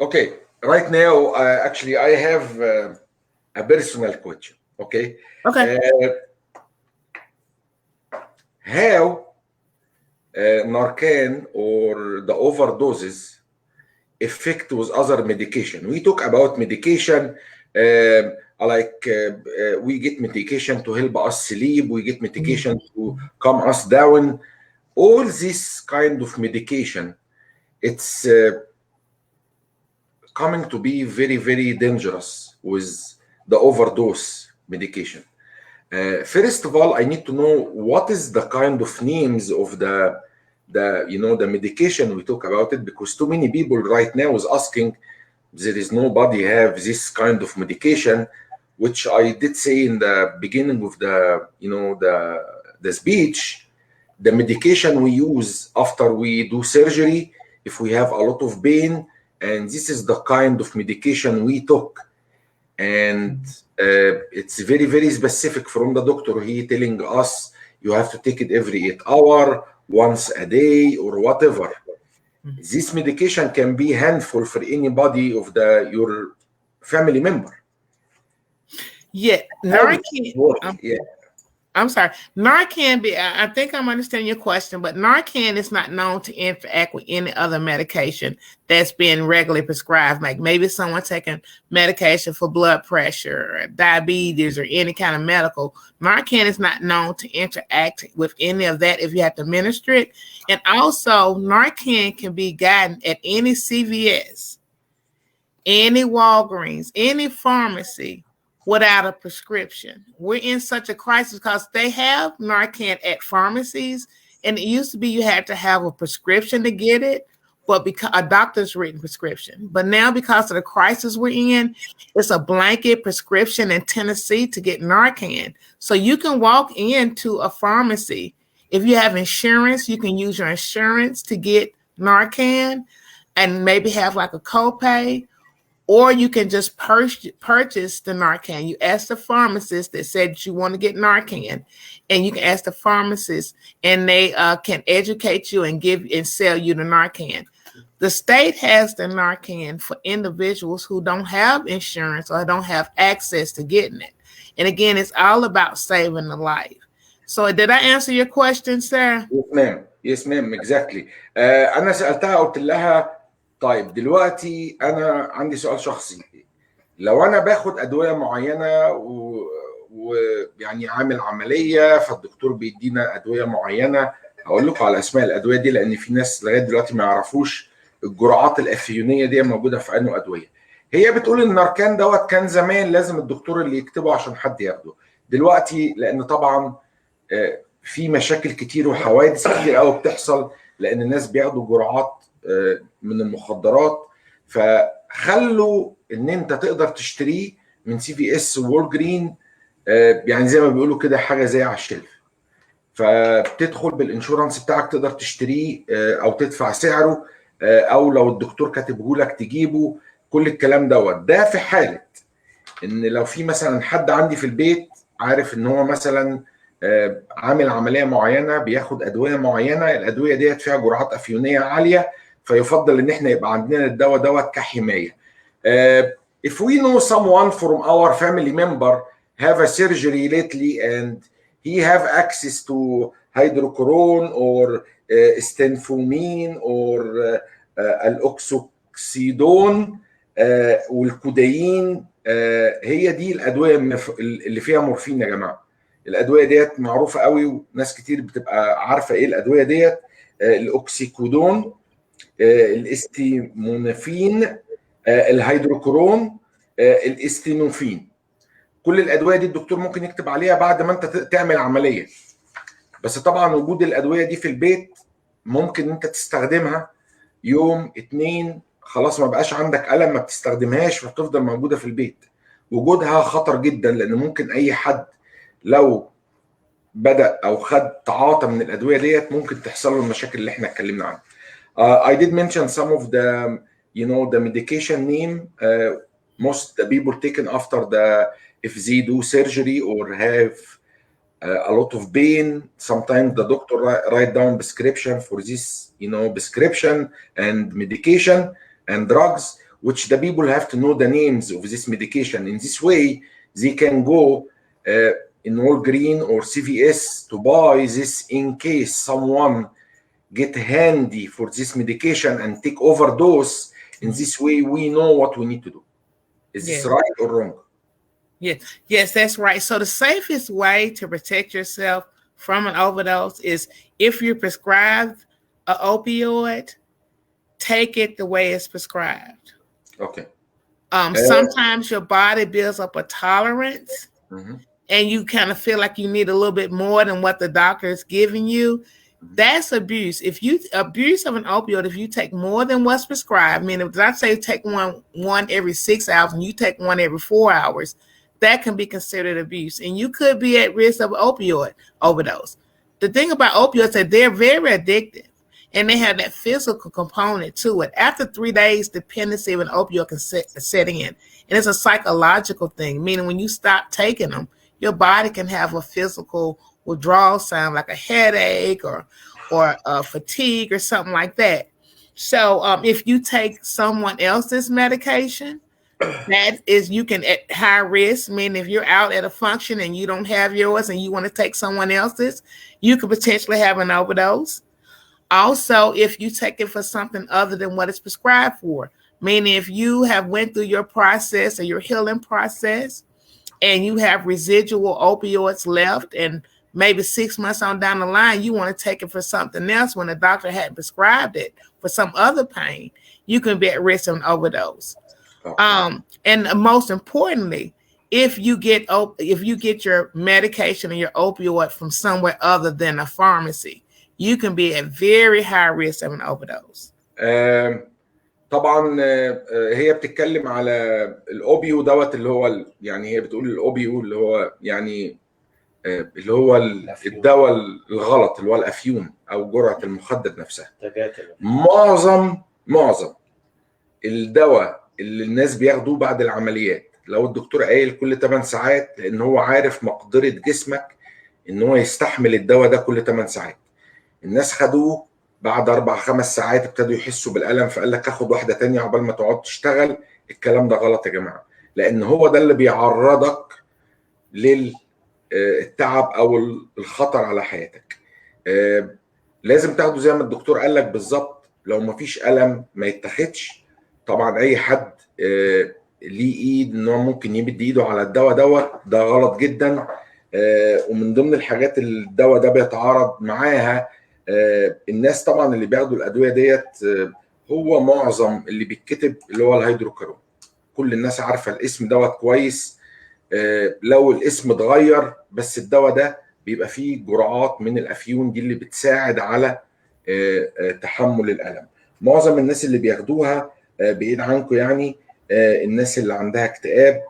Okay, right now, actually, I have a personal question. Okay. Okay. How Narcan or the overdoses affect with other medication? We talk about medication, we get medication to help us sleep, we get medication to calm us down. All this kind of medication, it's coming to be very, very dangerous with the overdose medication. First of all, I need to know what is the kind of names of the medication we talk about it, because too many people right now is asking, there is nobody have this kind of medication, which I did say in the beginning of the speech. The medication we use after we do surgery, if we have a lot of pain, and this is the kind of medication we took. And it's very, very specific from the doctor. He telling us you have to take it every 8 hours, once a day, or whatever. This medication can be harmful for anybody of your family member. Yeah, Narcan. I'm sorry. Narcan I think I'm understanding your question, but Narcan is not known to interact with any other medication that's been regularly prescribed. Like maybe someone taking medication for blood pressure or diabetes or any kind of medical. Narcan is not known to interact with any of that if you have to administer it. And also, Narcan can be gotten at any CVS, any Walgreens, any pharmacy, without a prescription. We're in such a crisis because they have Narcan at pharmacies, and it used to be you had to have a prescription to get it, but because a doctor's written prescription. But now, because of the crisis we're in, it's a blanket prescription in Tennessee to get Narcan. So you can walk into a pharmacy. If you have insurance, you can use your insurance to get Narcan and maybe have like a copay. Or you can just purchase the Narcan. You ask the pharmacist that said you want to get Narcan, and you can ask the pharmacist, and they can educate you and sell you the Narcan. The state has the Narcan for individuals who don't have insurance or don't have access to getting it. And again, it's all about saving the life. So did I answer your question, sir? Yes, ma'am. Exactly. أنا سألتها قلت لها طيب دلوقتي انا عندي سؤال شخصي. لو انا باخد ادويه معينه ويعني عامل عمليه فالدكتور بيدينا ادويه معينه، هقول لكم على اسماء الادويه دي لان في ناس لغايه دلوقتي ما يعرفوش الجرعات الافيونيه دي موجوده في انه ادويه. هي بتقول ان الناركان دوت كان زمان لازم الدكتور اللي يكتبه عشان حد ياخده. دلوقتي لان طبعا في مشاكل كتير وحوادث كتير قوي بتحصل لان الناس بياخدوا جرعات من المخدرات، فخلوا ان انت تقدر تشتريه من CVS وولجرين، يعني زي ما بيقولوا كده حاجه زي على الشلف. فبتدخل بالانشورنس بتاعك تقدر تشتريه او تدفع سعره او لو الدكتور كاتبه لك تجيبه، كل الكلام ده في حاله ان لو في مثلا حد عندي في البيت عارف ان هو مثلا عامل عمليه معينه، بياخد ادويه معينه، الادويه ديت فيها جرعات افيونيه عاليه، فيفضل ان احنا يبقى عندنا الدواء دوت كحمايه. If we know someone from our family member have a surgery lately and he have access to hydrocodone or stenfomine or الاوكسوكسيدون والكودايين، هي دي الادويه اللي فيها مورفين يا جماعه. الادويه ديت معروفه قوي وناس كتير بتبقى عارفه ايه الادويه ديت. الاوكسيكودون، الاستيمونافين، الهيدروكورون، الاستينوفين. كل الادويه دي الدكتور ممكن يكتب عليها بعد ما انت تعمل عمليه، بس طبعا وجود الادويه دي في البيت ممكن انت تستخدمها يوم 2 خلاص ما بقاش عندك ألم، ما بتستخدمهاش فبتفضل موجودة في البيت. وجودها خطر جدا، لأن ممكن أي حد لو بدأ أو خد تعاطى من الأدوية ديت ممكن تحصل له المشاكل اللي احنا اتكلمنا عنها. I did mention some of the the medication name most the people taken after if they do surgery or have a lot of pain. Sometimes the doctor write down prescription for this prescription and medication and drugs, which the people have to know the names of this medication. In this way they can go in Walgreens or CVS to buy this in case someone get handy for this medication and take overdose. In this way we know what we need to do. Is this right or wrong? Yes, that's right. So the safest way to protect yourself from an overdose is if you're prescribed an opioid, take it the way it's prescribed. Okay. Sometimes your body builds up a tolerance and you kind of feel like you need a little bit more than what the doctor is giving you. That's abuse. If you abuse of an opioid, if you take more than what's prescribed, I mean, if I say take one every 6 hours and you take one every 4 hours, that can be considered abuse, and you could be at risk of opioid overdose. The thing about opioids is that they're very addictive, and they have that physical component to it. After 3 days, dependency of an opioid can set in, and it's a psychological thing, meaning when you stop taking them, your body can have a physical withdrawal sign like a headache or fatigue or something like that. So if you take someone else's medication, that is, you can at high risk, meaning if you're out at a function and you don't have yours and you want to take someone else's, you could potentially have an overdose. Also, if you take it for something other than what it's prescribed for, meaning if you have went through your process or your healing process and you have residual opioids left and maybe 6 months on down the line, you want to take it for something else when the doctor hadn't prescribed it for some other pain, you can be at risk of an overdose. And most importantly, if you get your medication or your opioid from somewhere other than a pharmacy, you can be at very high risk of an overdose. طبعا هي بتتكلم على الاوبيو دوت اللي هو يعني هي بتقول الاوبيو اللي هو يعني اللي هو الدواء الغلط اللي هو الافيون او جرعه المخدر نفسها. معظم الدواء اللي الناس بياخدوه بعد العمليات لو الدكتور قايل كل 8 ساعات، لان هو عارف مقدره جسمك ان هو يستحمل الدواء ده كل 8 ساعات. الناس خدوه بعد 4-5 ساعات ابتدوا يحسوا بالالم، فقال لك اخد واحده تانية عقبال ما تقعد تشتغل. الكلام ده غلط يا جماعه، لان هو ده اللي بيعرضك للتعب او الخطر على حياتك. لازم تاخده زي ما الدكتور قال لك بالظبط. لو ما فيش الم ما يتاخدش. طبعا اي حد ليه ايد ان هو ممكن يمد ايده على الدواء دوت، ده غلط جدا. ومن ضمن الحاجات اللي الدواء ده بيتعارض معاها الناس طبعا اللي بياخدوا الادويه ديت، هو معظم اللي بيتكتب اللي هو الهيدروكارون. كل الناس عارفه الاسم دوت كويس. لو الاسم اتغير بس الدواء ده بيبقى فيه جرعات من الافيون دي اللي بتساعد على تحمل الالم. معظم الناس اللي بياخدوها بعيد عنكم يعني الناس اللي عندها اكتئاب،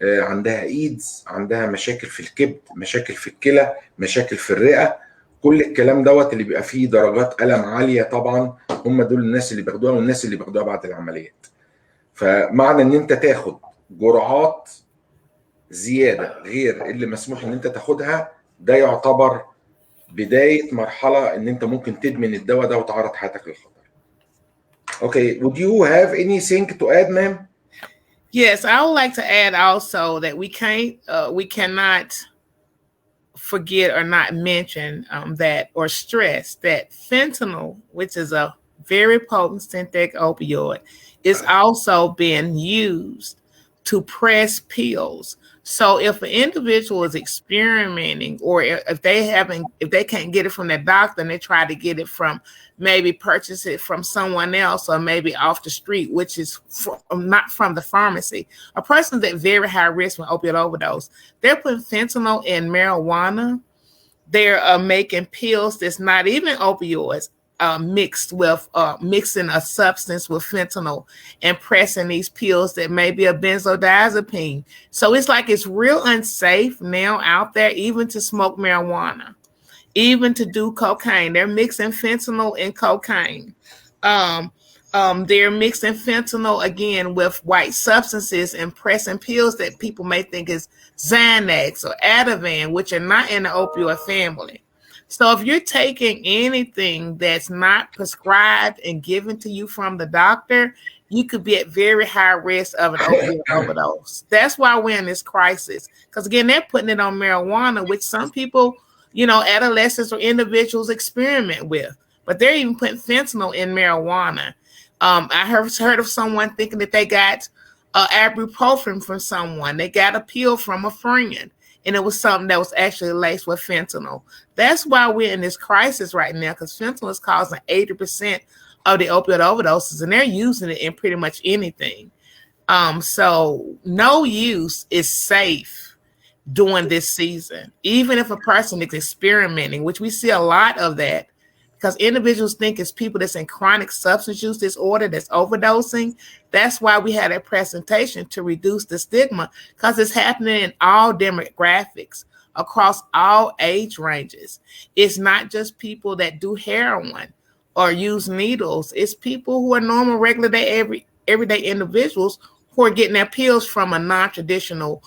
عندها ايدز، عندها مشاكل في الكبد، مشاكل في الكلى، مشاكل في الرئه. كل الكلام دوت اللي بيبقى فيه درجات ألم عالية طبعا هم دول الناس اللي بياخدوها والناس اللي بياخدوها بعد العمليات. فمعنى ان انت تاخد جرعات زيادة غير اللي مسموح ان انت تاخدها ده يعتبر بداية مرحلة ان انت ممكن تدمن الدواء ده وتعرض حياتك للخطر. Okay, would you have anything to add, ma'am? Yes, I would like to add also that we cannot forget or not mention that or stress that fentanyl, which is a very potent synthetic opioid, is also being used to press pills. So if an individual is experimenting, or if they can't get it from their doctor and they try to get it from, maybe purchase it from someone else or maybe off the street, which is not from the pharmacy, a person that's at very high risk with opioid overdose, they're putting fentanyl in marijuana. They're making pills that's not even opioids, mixed with mixing a substance with fentanyl and pressing these pills that may be a benzodiazepine. So it's like it's real unsafe now out there, even to smoke marijuana, even to do cocaine. They're mixing fentanyl and cocaine. They're mixing fentanyl again with white substances and pressing pills that people may think is Xanax or Ativan, which are not in the opioid family. So if you're taking anything that's not prescribed and given to you from the doctor, you could be at very high risk of an opioid overdose. That's why we're in this crisis. Because again, they're putting it on marijuana, which some people, adolescents or individuals experiment with. But they're even putting fentanyl in marijuana. I heard of someone thinking that they got ibuprofen from someone. They got a pill from a friend, and it was something that was actually laced with fentanyl. That's why we're in this crisis right now, because fentanyl is causing 80% of the opioid overdoses, and they're using it in pretty much anything. So no use is safe during this season, even if a person is experimenting, which we see a lot of that, because individuals think it's people that's in chronic substance use disorder that's overdosing. That's why we had a presentation to reduce the stigma, because it's happening in all demographics across all age ranges. It's not just people that do heroin or use needles. It's people who are normal, regular day, everyday individuals who are getting their pills from a non-traditional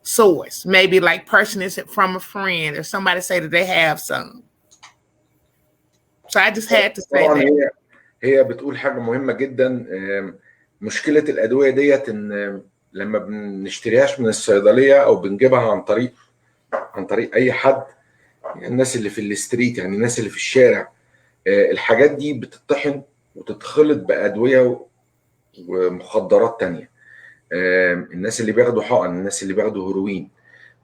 source. Maybe like purchasing it from a friend or somebody say that they have some. So I just had to say that. هي بتقول حاجة مهمة جدا. مشكلة الأدوية ديت إن لما بنشتريهاش من الصيدلية أو بنجيبها عن طريق أي حد، يعني الناس اللي في الستريت، يعني الناس اللي في الشارع، الحاجات دي بتطحن وتتخلط بأدوية ومخدرات تانية. الناس اللي بياخدوا حقن، الناس اللي بياخدوا هيروين،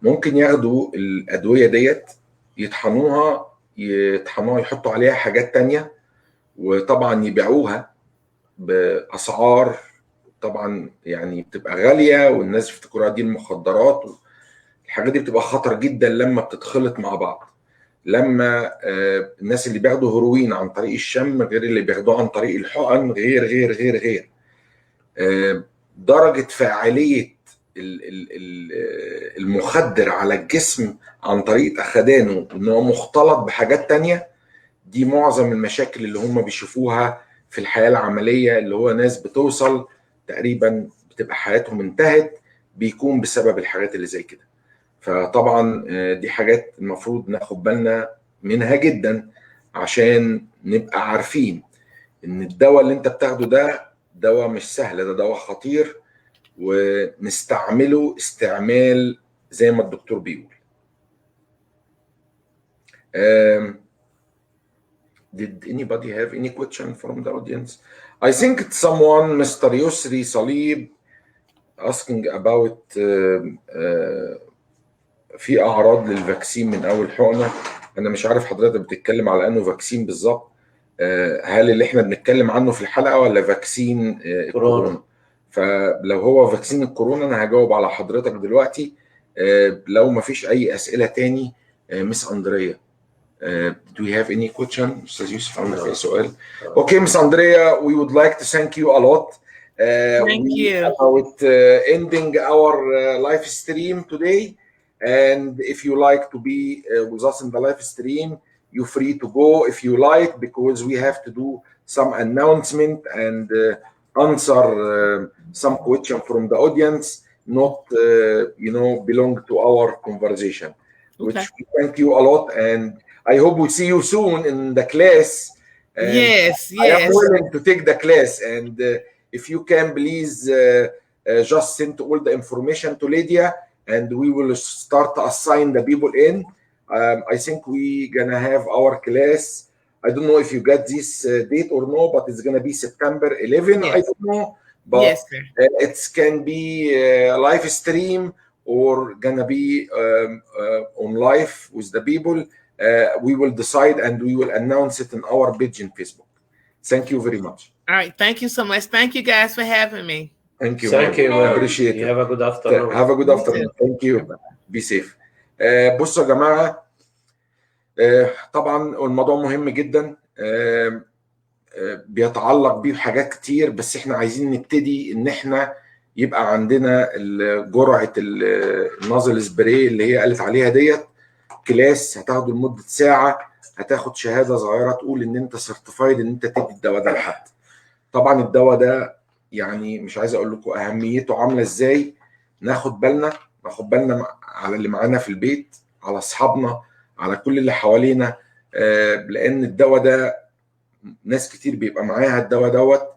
ممكن ياخدوا الأدوية ديت يطحنوها يحطوا عليها حاجات تانية، وطبعا يبيعوها بأسعار طبعا يعني بتبقى غالية، والناس بيفتكروها دي المخدرات. الحاجات دي بتبقى خطر جدا لما بتتخلط مع بعض. لما الناس اللي بياخدوا هيروين عن طريق الشم غير اللي بياخدوه عن طريق الحقن، غير درجة فاعلية المخدر على الجسم عن طريق أخدانه إنه مختلط بحاجات تانية. دي معظم المشاكل اللي هم بيشوفوها في الحياة العملية، اللي هو ناس بتوصل تقريبا بتبقى حياتهم انتهت، بيكون بسبب الحاجات اللي زي كده. فطبعا دي حاجات المفروض ناخد بالنا منها جدا، عشان نبقى عارفين ان الدواء اللي انت بتاخده ده دواء مش سهل، ده دواء خطير، ونستعمله استعمال زي ما الدكتور بيقول. Did anybody have any question from the audience? I think it's someone, Mr. Yusri Salib, asking about في أعراض للفاكسين من أول حقنة. أنا مش عارف حضرتك بتتكلم على أنه فاكسين بالظبط، هل اللي احنا بنتكلم عنه في الحلقة ولا فاكسين كورونا؟ فلو هو فاكسين الكورونا أنا هجاوب على حضرتك دلوقتي. لو ما فيش أي أسئلة تاني، مس أندريا do you have any question? أستاذ يوسف عندك أي سؤال؟ Okay, Miss Andrea, we would like to thank you a lot. Thank you. About ending our live stream today. And if you like to be with us in the live stream, you're free to go if you like, because we have to do some announcement and answer some question from the audience, not belong to our conversation. Okay. Which we thank you a lot, and I hope we see you soon in the class. And Yes, I am yes. willing to take the class, and if you can please just send all the information to Lydia, and we will start to assign the people in. I think we gonna have our class. I don't know if you got this date or no, but it's gonna be September 11. Yes. I don't know, but Yes, sir. it can be a live stream or gonna be on live with the people. We will decide and we will announce it in our page in Facebook. Thank you very much. All right. Thank you so much. Thank you guys for having me. Thank you. Thank you. I appreciate You it. have a good afternoon. Have a good afternoon. Thank you. Be safe. بصوا يا جماعة، طبعا الموضوع مهم جدا، بيتعلق بيه حاجات كتير، بس احنا عايزين نبتدي ان احنا يبقى عندنا جرعة النازل سبراي اللي هي قالت عليها ديت. كلاس هتاخده لمدة ساعة، هتاخد شهادة صغيرة تقول ان انت سيرتيفايد ان انت تدي الدواء ده لحد. طبعا الدواء ده يعني مش عايز اقول لكم اهميته عاملة ازاي. ناخد بالنا على اللي معانا في البيت، على اصحابنا، على كل اللي حوالينا، لان الدواء ده ناس كتير بيبقى معاها الدواء دوت،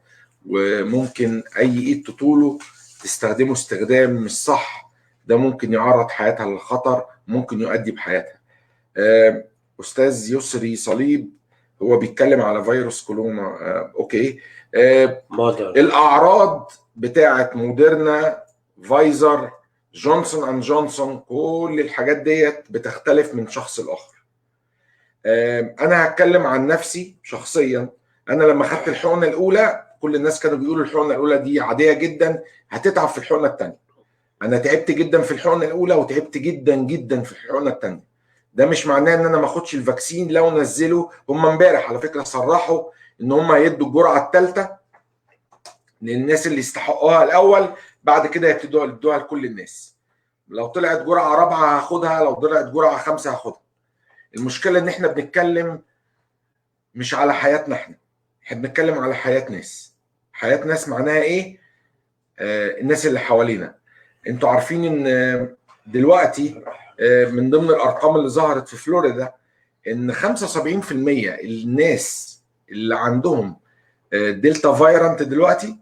وممكن اي ايد تطوله تستخدمه استخدام مش صح، ده ممكن يعرض حياتها للخطر، ممكن يؤدي بحياتها. استاذ يسري صليب هو بيتكلم على فيروس كورونا. اوكي. الاعراض بتاعه موديرنا، فايزر، جونسون اند جونسون، كل الحاجات ديت بتختلف من شخص لاخر. انا هتكلم عن نفسي شخصيا. انا لما خدت الحقنه الاولى كل الناس كانوا بيقولوا الحقنه الاولى دي عاديه جدا، هتتعب في الحقنه الثانيه. انا تعبت جدا في الحقنه الاولى وتعبت جدا جدا في الحقنه الثانيه. ده مش معناه ان انا ما اخدش الفاكسين. لو نزلوا هم امبارح على فكره صرحوا ان هم هيدوا الجرعه الثالثه للناس اللي يستحقوها الاول، بعد كده يبتدوا يدوها لكل الناس. لو طلعت جرعه رابعه هاخدها، لو طلعت جرعه خامسه هاخدها. المشكله ان احنا بنتكلم مش على حياتنا احنا بنتكلم على حياه ناس. حياه ناس معناها ايه؟ الناس اللي حوالينا. انتوا عارفين ان دلوقتي من ضمن الارقام اللي ظهرت في فلوريدا ان 75% الناس اللي عندهم دلتا فايرنت دلوقتي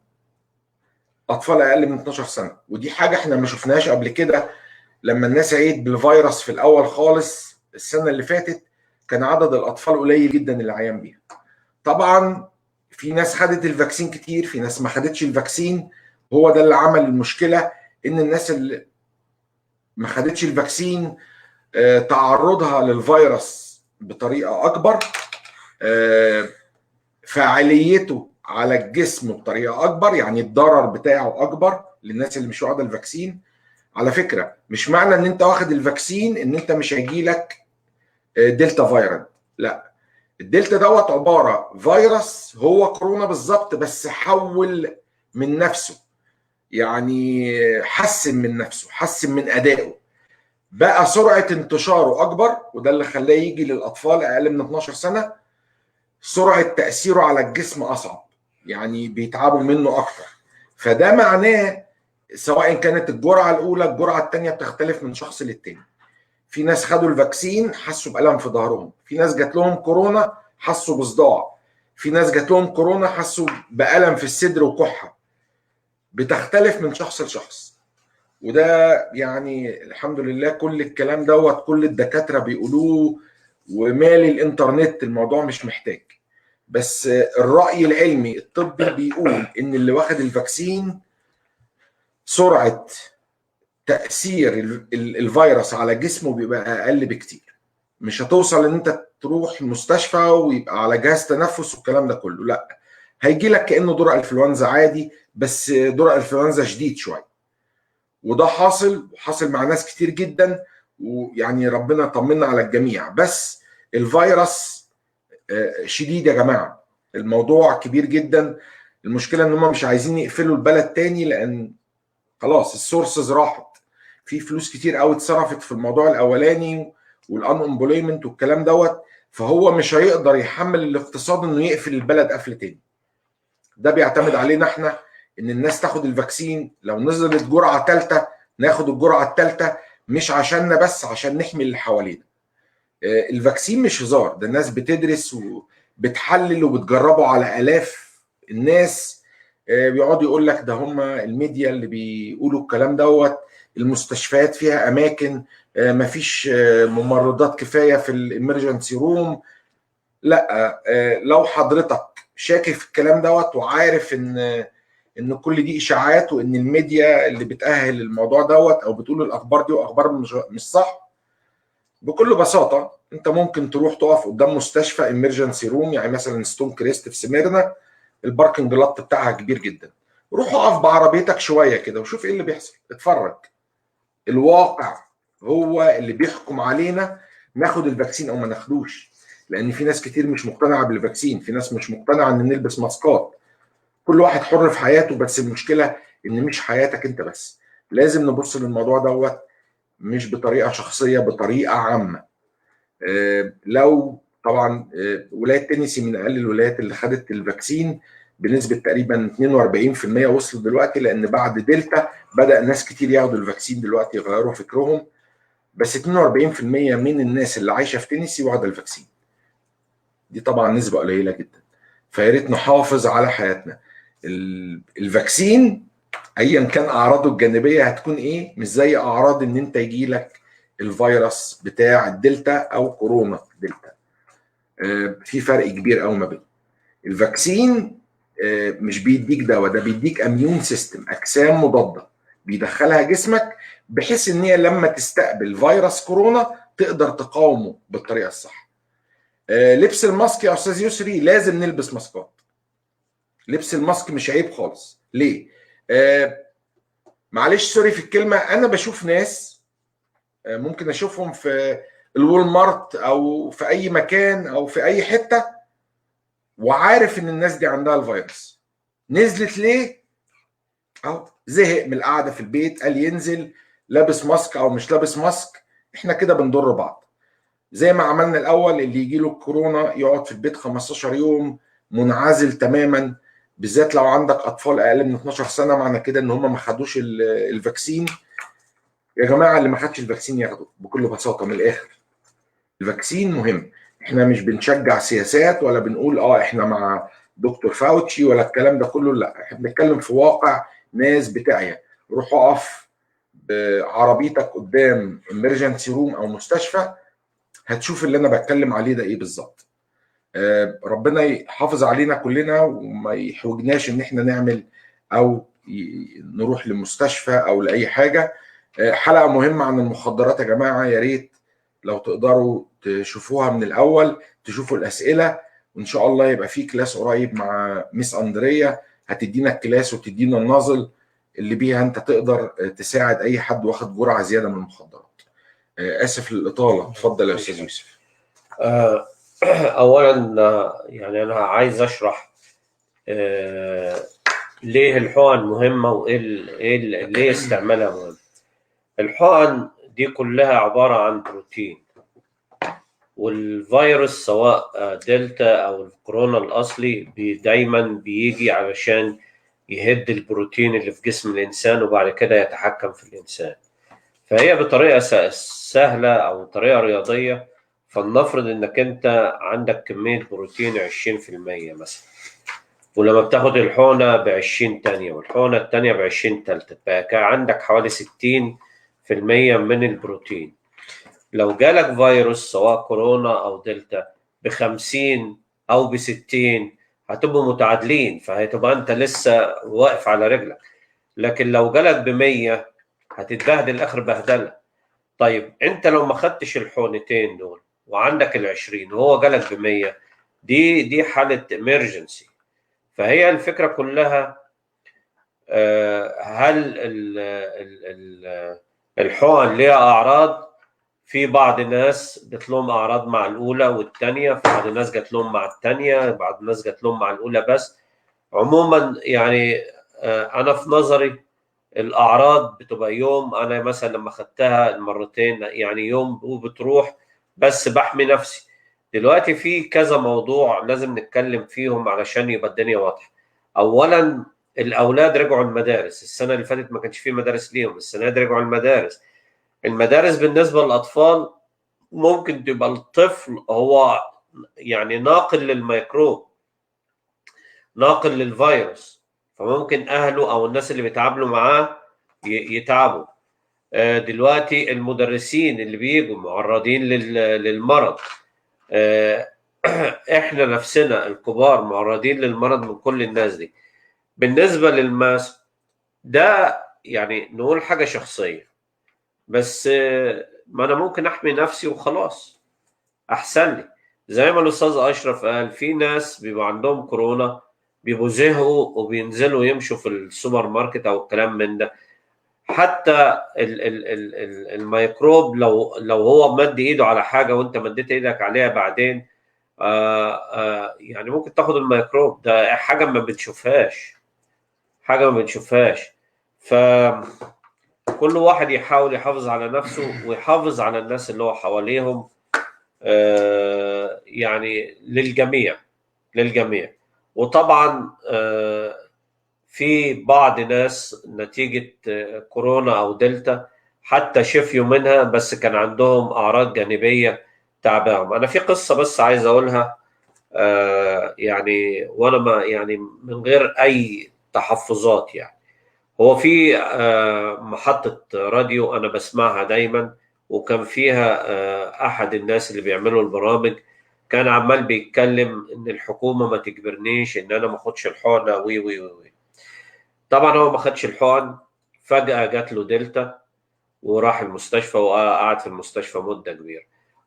اطفال اقل من 12 سنه، ودي حاجه احنا ما شفناهاش قبل كده. لما الناس عيت بالفيروس في الاول خالص السنه اللي فاتت كان عدد الاطفال قليل جدا اللي عيان بيها. طبعا في ناس خدت الفاكسين كتير، في ناس ما خدتش الفاكسين. هو ده اللي عمل المشكله، ان الناس اللي ما خدتش الفاكسين تعرضها للفيروس بطريقه اكبر، فعاليته على الجسم بطريقه اكبر، يعني الضرر بتاعه اكبر للناس اللي مش واخده الفاكسين. على فكره مش معنى ان انت واخد الفاكسين ان انت مش هيجيلك دلتا فايرنت، لا. الدلتا دوت عباره فيروس هو كورونا بالظبط، بس حول من نفسه، يعني حسن من نفسه، حسن من ادائه، بقى سرعه انتشاره اكبر، وده اللي خلاه يجي للاطفال اقل من 12 سنه. سرعه تاثيره على الجسم اصعب، يعني بيتعبوا منه اكتر. فده معناه سواء كانت الجرعه الاولى الجرعه الثانيه بتختلف من شخص للتاني. في ناس خدوا الفاكسين حسوا بألم في ظهرهم، في ناس جات لهم كورونا حسوا بصداع، في ناس جات لهم كورونا حسوا بألم في الصدر وكحة. بتختلف من شخص لشخص، وده يعني الحمد لله كل الكلام دوت كل الدكاترة بيقولوه، ومالي الانترنت، الموضوع مش محتاج. بس الرأي العلمي الطبي بيقول ان اللي واخد الفاكسين سرعة تأثير الفيروس على جسمه بيبقى أقل بكتير. مش هتوصل ان انت تروح المستشفى ويبقى على جهاز تنفس والكلام ده كله، لا. هيجي لك كأنه دور انفلونزا عادي، بس دور انفلونزا شديد شوية. وده حاصل مع ناس كتير جدا، ويعني ربنا طمنا على الجميع. بس الفيروس شديد يا جماعة، الموضوع كبير جدا. المشكلة ان هم مش عايزين يقفلوا البلد تاني، لان خلاص السورسز راحت. في فلوس كتير قوي اتصرفت في الموضوع الاولاني والان امبلويمنت والكلام دوت، فهو مش هيقدر يحمل الاقتصاد انه يقفل البلد قفل تاني. ده بيعتمد علينا احنا ان الناس تاخد الفاكسين، لو نزلت جرعه ثالثه ناخد الجرعه الثالثه، مش عشاننا بس، عشان نحمي اللي حوالينا. الفاكسين مش هزار، ده الناس بتدرس وبتحلل وبتجربه على آلاف الناس. بيقعدوا يقول لك ده هم الميديا اللي بيقولوا الكلام دوت، المستشفيات فيها اماكن مفيش ممرضات كفايه في الامرجنسي روم. لا، لو حضرتك شاكك في الكلام دوت وعارف ان كل دي اشاعات، وان الميديا اللي بتأهل الموضوع دوت او بتقول الاخبار دي واخبار مش صح، بكل بساطه انت ممكن تروح تقف قدام مستشفى امرجنسي روم، يعني مثلا ستون كريست في سميرنا، الباركنج لوت بتاعها كبير جدا، روح اقف بعربيتك شويه كده وشوف ايه اللي بيحصل، اتفرج. الواقع هو اللي بيحكم علينا ناخد الفاكسين او ما ناخدوش، لان في ناس كتير مش مقتنعه بالفاكسين، في ناس مش مقتنعه ان نلبس ماسكات. كل واحد حر في حياته، بس المشكله ان مش حياتك انت بس. لازم نبص للموضوع دوت مش بطريقه شخصيه، بطريقه عامه. لو طبعا ولايه تينيسي من اقل الولايات اللي خدت الفاكسين بنسبه تقريبا 42% وصلوا دلوقتي، لان بعد دلتا بدا ناس كتير ياخدوا الفاكسين دلوقتي يغيروا فكرهم، بس 42% من الناس اللي عايشه في تينيسي واخده الفاكسين. دي طبعا نسبه قليله جدا، فيا ريت نحافظ على حياتنا. الفاكسين ايا كان اعراضه الجانبيه هتكون ايه، مش زي اعراض ان انت يجي لك الفيروس بتاع الدلتا او كورونا دلتا. في فرق كبير قوي ما بينهم. الفاكسين مش بيديك دواء، ده بيديك اميون سيستم، اجسام مضاده بيدخلها جسمك، بحيث ان هي لما تستقبل فيروس كورونا تقدر تقاومه بالطريقه الصح. لبس الماسك يا استاذ يسري، لازم نلبس ماسكات. لبس الماسك مش عيب خالص. ليه؟ معلش سوري في الكلمه، انا بشوف ناس ممكن اشوفهم في الوول مارت او في اي مكان او في اي حته، وعارف ان الناس دي عندها الفيروس. نزلت ليه؟ اهو زهق من القعده في البيت، قال ينزل لابس ماسك او مش لابس ماسك. احنا كده بنضر بعض، زي ما عملنا الاول اللي يجي له الكورونا يقعد في البيت 15 يوم منعزل تماما، بالذات لو عندك اطفال اقل من 12 سنه، معنى كده ان هم ما خدوش الفاكسين. يا جماعه اللي ما خدش الفاكسين ياخده، بكل بساطه من الاخر. الفاكسين مهم، احنا مش بنشجع سياسات ولا بنقول احنا مع دكتور فاوتشي ولا الكلام ده كله، لا، احنا بنتكلم في واقع ناس بتاعيه. روح اقف بعربيتك قدام امرجنسي روم او مستشفى، هتشوف اللي انا بتكلم عليه ده ايه بالظبط. ربنا يحافظ علينا كلنا وما يحوجناش ان احنا نعمل او نروح لمستشفى او لاي حاجه. حلقه مهمه عن المخدرات يا جماعه، يا ريت لو تقدروا تشوفوها من الاول، تشوفوا الاسئله، وان شاء الله يبقى في كلاس قريب مع ميس اندريا هتدينا الكلاس وتدينا النظل اللي بيها انت تقدر تساعد اي حد واخد جرعه زياده من المخدرات. اسف للاطاله، اتفضل يا استاذ يوسف. اولا يعني انا عايز اشرح ليه الحقن مهمه ليه استعمالها مهم. الحقن دي كلها عباره عن بروتين، والفيروس سواء دلتا او الكورونا الاصلي دايما بيجي علشان يهد البروتين اللي في جسم الانسان وبعد كده يتحكم في الانسان. فهي بطريقه سهله او طريقه رياضيه، فلنفرض انك انت عندك كميه بروتين 20% مثلا، ولما بتاخد الحقنه ب 20 تانية والحقنه التانية ب 20 تالتة، بقى عندك حوالي 60% من البروتين. لو جالك فيروس سواء كورونا او دلتا ب50 او ب60 هتبقوا متعادلين، فهتبقى انت لسه واقف على رجلك. لكن لو جالك ب100 هتتبهدل اخر بهدله. طيب انت لو ما خدتش الحقنتين دول وعندك ال20 وهو جالك ب100، دي حاله امرجنسي. فهي الفكره كلها هل الحقن ليها اعراض؟ في بعض الناس جات لهم اعراض مع الاولى والثانيه، في بعض الناس جات لهم مع الثانيه، بعض الناس جات لهم مع الاولى بس. عموما يعني انا في نظري الاعراض بتبقى يوم، انا مثلا لما خدتها المرتين يعني يوم وبتروح، بس بحمي نفسي. دلوقتي في كذا موضوع لازم نتكلم فيهم علشان يبقى الدنيا واضحه. اولا، الاولاد رجعوا المدارس. السنه اللي فاتت ما كانش في مدارس ليهم، السنه دي رجعوا المدارس. المدارس بالنسبه للاطفال ممكن تبقى الطفل هو يعني ناقل للميكروب، ناقل للفيروس، فممكن اهله او الناس اللي بيتعاملوا معاه يتعبوا. دلوقتي المدرسين اللي بيجوا معرضين للمرض. احنا نفسنا الكبار معرضين للمرض من كل الناس دي. بالنسبة للماسك ده يعني نقول حاجة شخصية، بس ما انا ممكن احمي نفسي وخلاص احسن لي. زي ما الاستاذ اشرف قال، في ناس بيبقى عندهم كورونا بيبقوا زهقوا وبينزلوا يمشوا في السوبر ماركت او الكلام من ده. حتى الميكروب لو هو مد ايده على حاجه وانت مديت ايدك عليها بعدين، يعني ممكن تاخد الميكروب ده. حاجه ما بنشوفهاش، حاجه ما بنشوفهاش. فكل واحد يحاول يحافظ على نفسه ويحافظ على الناس اللي هو حواليهم، يعني للجميع. وطبعا في بعض ناس نتيجة كورونا أو دلتا حتى شفيوا منها، بس كان عندهم أعراض جانبية تعباهم. أنا في قصة بس عايز أقولها، يعني وأنا ما يعني من غير أي تحفظات. يعني هو في محطة راديو أنا بسمعها دايما، وكان فيها أحد الناس اللي بيعملوا البرامج كان عمال بيتكلم إن الحكومة ما تجبرنيش إن أنا ما أخدش الحقنة وي وي وي. طبعا هو ما خدش الحقن، فجأة جات له دلتا وراح المستشفى وقعد في المستشفى مدة كبيرة.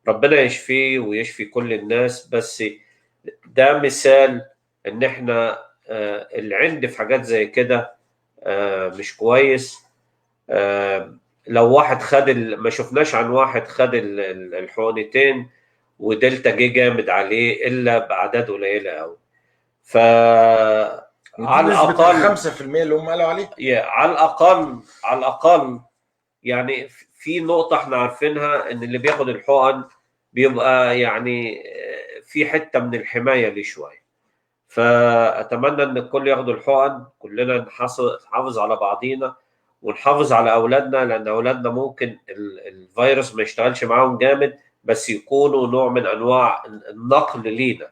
ربنا يشفيه ويشفي كل الناس. بس ده مثال إن إحنا العند في حاجات زي كده مش كويس. لو واحد خد ما شفناش عن واحد خد الحقنتين ودلتا جه جامد عليه الا باعداد قليله قوي. ف على الاقل 5% اللي هم قالوا عليه. على الاقل يعني في نقطه احنا عارفينها، ان اللي بياخد الحقن بيبقى يعني في حته من الحمايه ليه شويه. فاتمنى ان الكل ياخدوا الحقن، كلنا نحافظ على بعضينا ونحافظ على اولادنا، لان اولادنا ممكن الفيروس ما يشتغلش معاهم جامد، بس يكونوا نوع من انواع النقل لينا.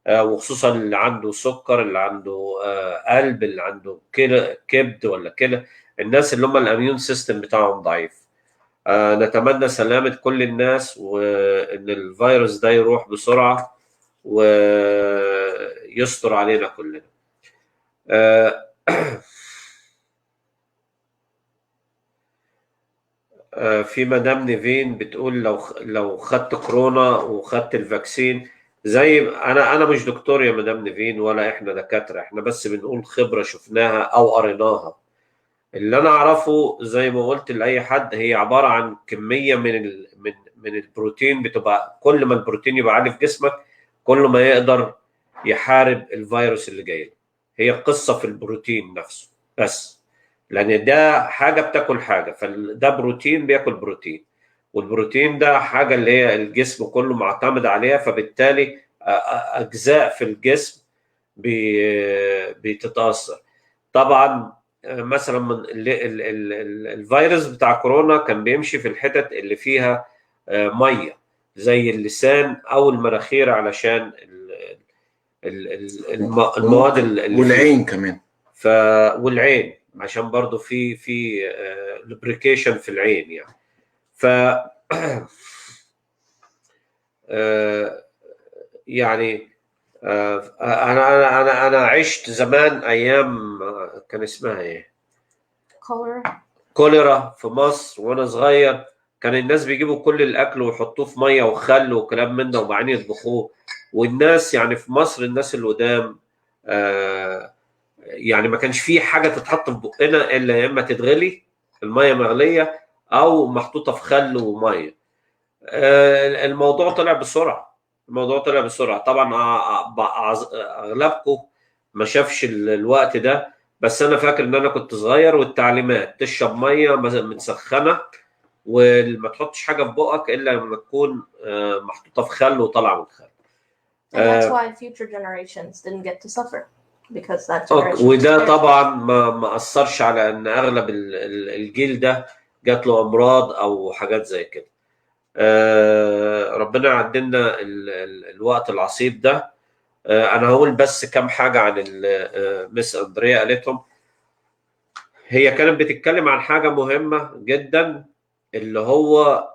وخصوصا اللي عنده سكر، اللي عنده قلب، اللي عنده كبد ولا كلى، الناس اللي هم الاميون سيستم بتاعهم ضعيف. نتمنى سلامة كل الناس، وان الفيروس ده يروح بسرعة ويستر علينا كلنا. في مدام نيفين بتقول لو خدت كورونا وخدت الفاكسين، زي انا مش دكتور يا مدام نيفين ولا احنا دكاتره، احنا بس بنقول خبره شفناها او قريناها. اللي انا اعرفه زي ما قلت لاي حد، هي عباره عن كميه من البروتين. بتبقى كل ما البروتين يبقى عالي في جسمك كل ما يقدر يحارب الفيروس اللي جاي. هي قصه في البروتين نفسه بس، لان ده حاجه بتاكل حاجه، فده بروتين بياكل بروتين، والبروتين ده حاجه اللي هي الجسم كله معتمد عليها، فبالتالي اجزاء في الجسم بتتاثر. طبعا مثلا من الفيروس بتاع كورونا كان بيمشي في الحتت اللي فيها ميه زي اللسان او المناخير، علشان المواد اللي والعين كمان. والعين عشان برضو في لوبريكيشن في العين يعني. ف يعني انا عشت زمان ايام كان اسمها ايه، كوليرا في مصر وانا صغير. كان الناس بيجيبوا كل الاكل ويحطوه في ميه وخل وكلام من ده وبعدين يطبخوه. والناس يعني في مصر الناس القدام يعني ما كانش فيه حاجه تتحط في بقنا الا يا اما تتغلي الميه مغليه او محطوطه في خل وميه. الموضوع طلع بسرعه. طبعا اغلبكم ما شافش الوقت ده، بس انا فاكر ان انا كنت صغير، والتعليمات تشرب ميه متسخنه وما تحطش حاجه في بقك الا لما تكون محطوطه في خل وطالعه من الخل. And that's why future generations didn't get to suffer because that generation. وده طبعا ما اثرش على ان اغلب الجيل ده جات له امراض او حاجات زي كده. ربنا يعدلنا الوقت العصيب ده. انا هقول بس كم حاجه عن مس اندريا قالتهم. هي كانت بتتكلم عن حاجه مهمه جدا، اللي هو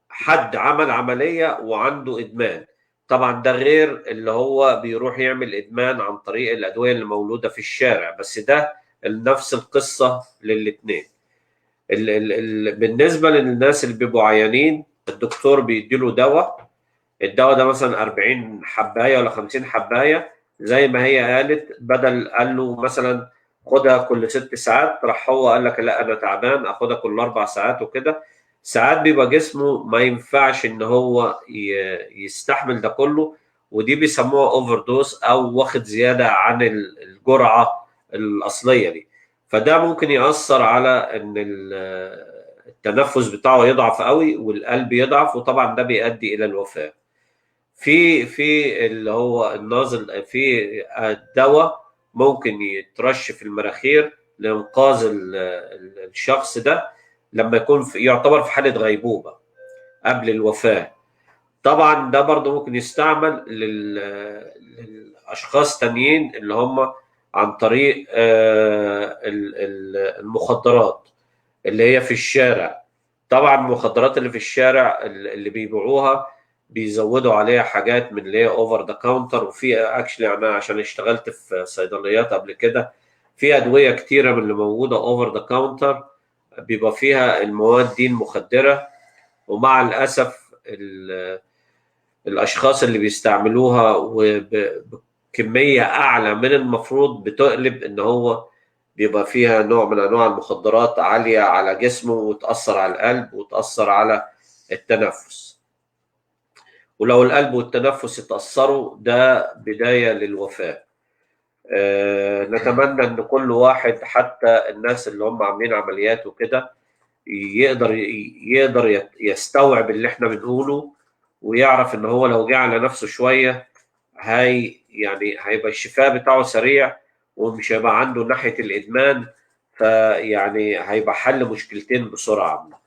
حد عمل عمليه وعنده ادمان. طبعا ده غير اللي هو بيروح يعمل ادمان عن طريق الادويه اللي مولوده في الشارع، بس ده نفس القصه للاثنين. بالنسبه للناس اللي بيبقوا عيانين، الدكتور بيديله دواء. الدواء ده مثلا 40 حبايه ولا 50 حبايه زي ما هي قالت، بدل قال له مثلا خدها كل 6 ساعات، راح هو قال لك لا انا تعبان اخدها كل 4 ساعات وكده. ساعات بيبقى جسمه ما ينفعش ان هو يستحمل ده كله، ودي بيسموها اوفر دوز او واخد زياده عن الجرعه الاصليه دي. فده ممكن ياثر على ان التنفس بتاعه يضعف قوي والقلب يضعف، وطبعا ده بيؤدي الى الوفاه. في اللي هو النازل، في الدواء ممكن يترش في المراخير لانقاذ الشخص ده لما يكون يعتبر في حاله غيبوبه قبل الوفاه. طبعا ده برضه ممكن يستعمل للاشخاص تانيين اللي هم عن طريق المخدرات اللي هي في الشارع. طبعا المخدرات اللي في الشارع اللي بيبيعوها بيزودوا عليها حاجات من اللي هي اوفر ذا كاونتر. وفي اكشلي انا عشان اشتغلت في صيدليات قبل كده، في ادويه كتيره من اللي موجوده اوفر ذا كاونتر بيبقى فيها المواد دي المخدره، ومع الاسف الاشخاص اللي بيستعملوها وبكميه اعلى من المفروض بتقلب ان هو بيبقى فيها نوع من انواع المخدرات عاليه على جسمه، وتاثر على القلب وتاثر على التنفس. ولو القلب والتنفس اتاثروا ده بدايه للوفاه. نتمنى ان كل واحد، حتى الناس اللي هم عاملين عمليات وكده، يقدر يستوعب اللي احنا بنقوله، ويعرف ان هو لو جه على نفسه شويه هيبقى الشفاء بتاعه سريع، ومش هيبقى عنده ناحيه الادمان، فيعني هيبقى حل مشكلتين بسرعه.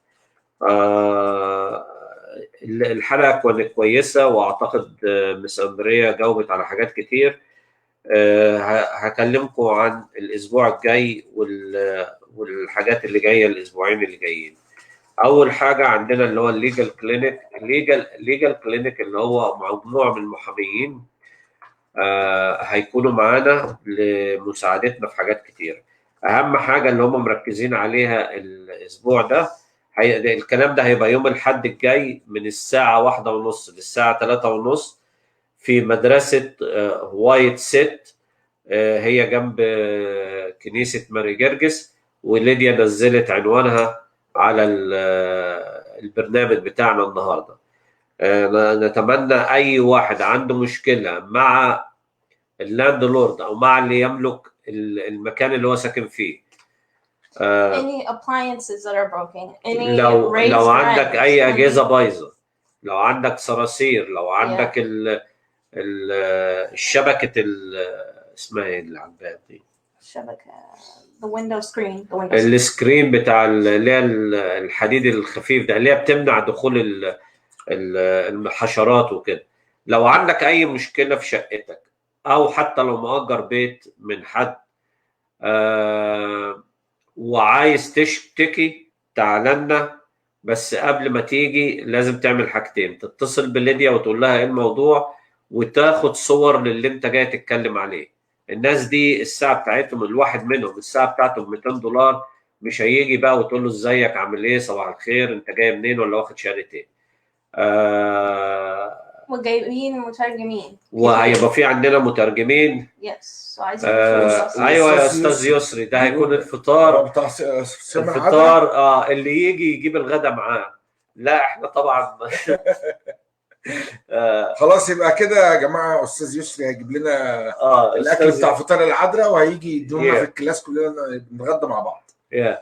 الحلقه كانت كويسه، واعتقد مس اندريا جاوبت على حاجات كتير. هكلمكم عن الاسبوع الجاي والحاجات اللي جايه الاسبوعين اللي جايين. اول حاجه عندنا اللي هو الليجل كلينيك. الليجل كلينيك اللي هو مجموعه من المحاميين هيكونوا معانا لمساعدتنا في حاجات كتير. اهم حاجه اللي هم مركزين عليها الاسبوع ده، الكلام ده هيبقى يوم الاحد الجاي من الساعه 1:30 للساعه 3:30 في مدرسه وايت سيت. هي جنب كنيسه ماري جرجس، وليديا نزلت عنوانها على البرنامج بتاعنا النهارده. نتمنى اي واحد عنده مشكله مع اللاند لورد او مع اللي يملك المكان اللي هو ساكن فيه، any appliances that are broken, any لو عندك اي اجهزه بايظه، لو عندك صراصير، لو عندك الشبكه اسمها ايه اللي على الباب دي؟ الشبكه the window screen. السكرين بتاع اللي هي الحديد الخفيف ده، اللي هي بتمنع دخول الحشرات وكده. لو عندك اي مشكله في شقتك، او حتى لو مؤجر بيت من حد وعايز تشتكي، تعالنا. بس قبل ما تيجي لازم تعمل حاجتين: تتصل بليديا وتقول لها ايه الموضوع، وتاخد صور للي انت جاي تتكلم عليه. الناس دي الساعه بتاعتهم، الواحد منهم الساعه بتاعته $200. مش هيجي بقى وتقول له ازيك عامل ايه صباح الخير انت جاي منين ولا واخد شهاده ايه. وجايبين مترجمين، وهيبقى في عندنا مترجمين. يس. ايوه يا استاذ يسري، ده هيكون الفطار. الفطار اللي يجي يجيب الغدا معاه. لا احنا طبعا خلاص يبقى كده يا جماعه، استاذ يسري هيجيب لنا الاكل بتاع فطار العذراء، وهيجي يدونا في الكلاس كلنا نتغدى مع بعض.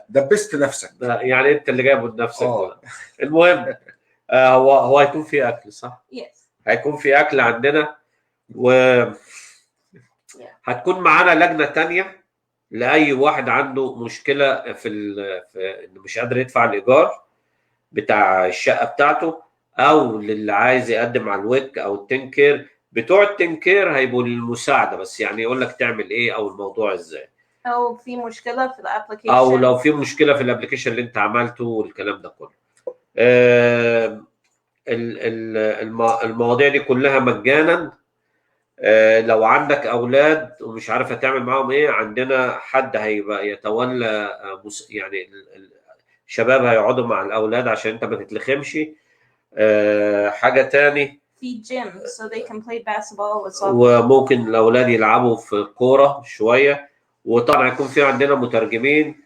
دبست نفسك يعني انت اللي جايبه لنفسك. المهم هو هيكون في اكل صح؟ هيكون في اكل عندنا، و هتكون معانا لجنه تانية لاي واحد عنده مشكله في انه مش قادر يدفع الايجار بتاع الشقه بتاعته، او للي عايز يقدم على الويك او التنكير. بتوع التنكير هيبقوا للمساعده بس، يعني يقول لك تعمل ايه او الموضوع ازاي، او في مشكله في الابلكيشن، او لو في مشكله في الابلكيشن اللي انت عملته والكلام ده كله. المواضيع دي كلها مجانا. لو عندك اولاد ومش عارف هتعمل معاهم ايه، عندنا حد هيبقى يتولى يعني الشباب هيقعدوا مع الاولاد عشان انت ما تتلخمش. حاجه تاني، في جيم so they can play basketball with soccer. وممكن الاولاد يلعبوا في كوره شويه. وطبعا هيكون في عندنا مترجمين.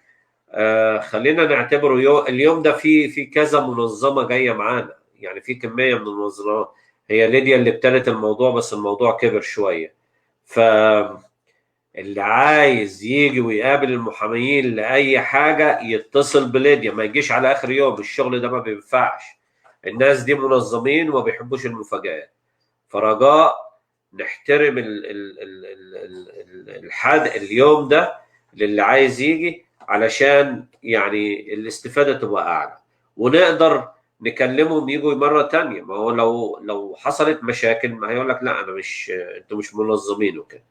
خلينا نعتبره اليوم ده في كذا منظمه جايه معانا، يعني في كميه من المنظمات. هي ليديا اللي ابتدت الموضوع، بس الموضوع كبر شويه. اللي عايز يجي ويقابل المحاميين لاي حاجه يتصل بليديا، ما يجيش على اخر يوم. الشغل ده ما بينفعش، الناس دي منظمين وما بيحبوش المفاجآت. فرجاء نحترم اليوم ده للي عايز يجي، علشان يعني الاستفاده تبقى اعلى ونقدر نكلمهم يجوا مره تانية. ما هو لو حصلت مشاكل ما هيقول لك لا انا مش، انتوا مش منظمين وكده.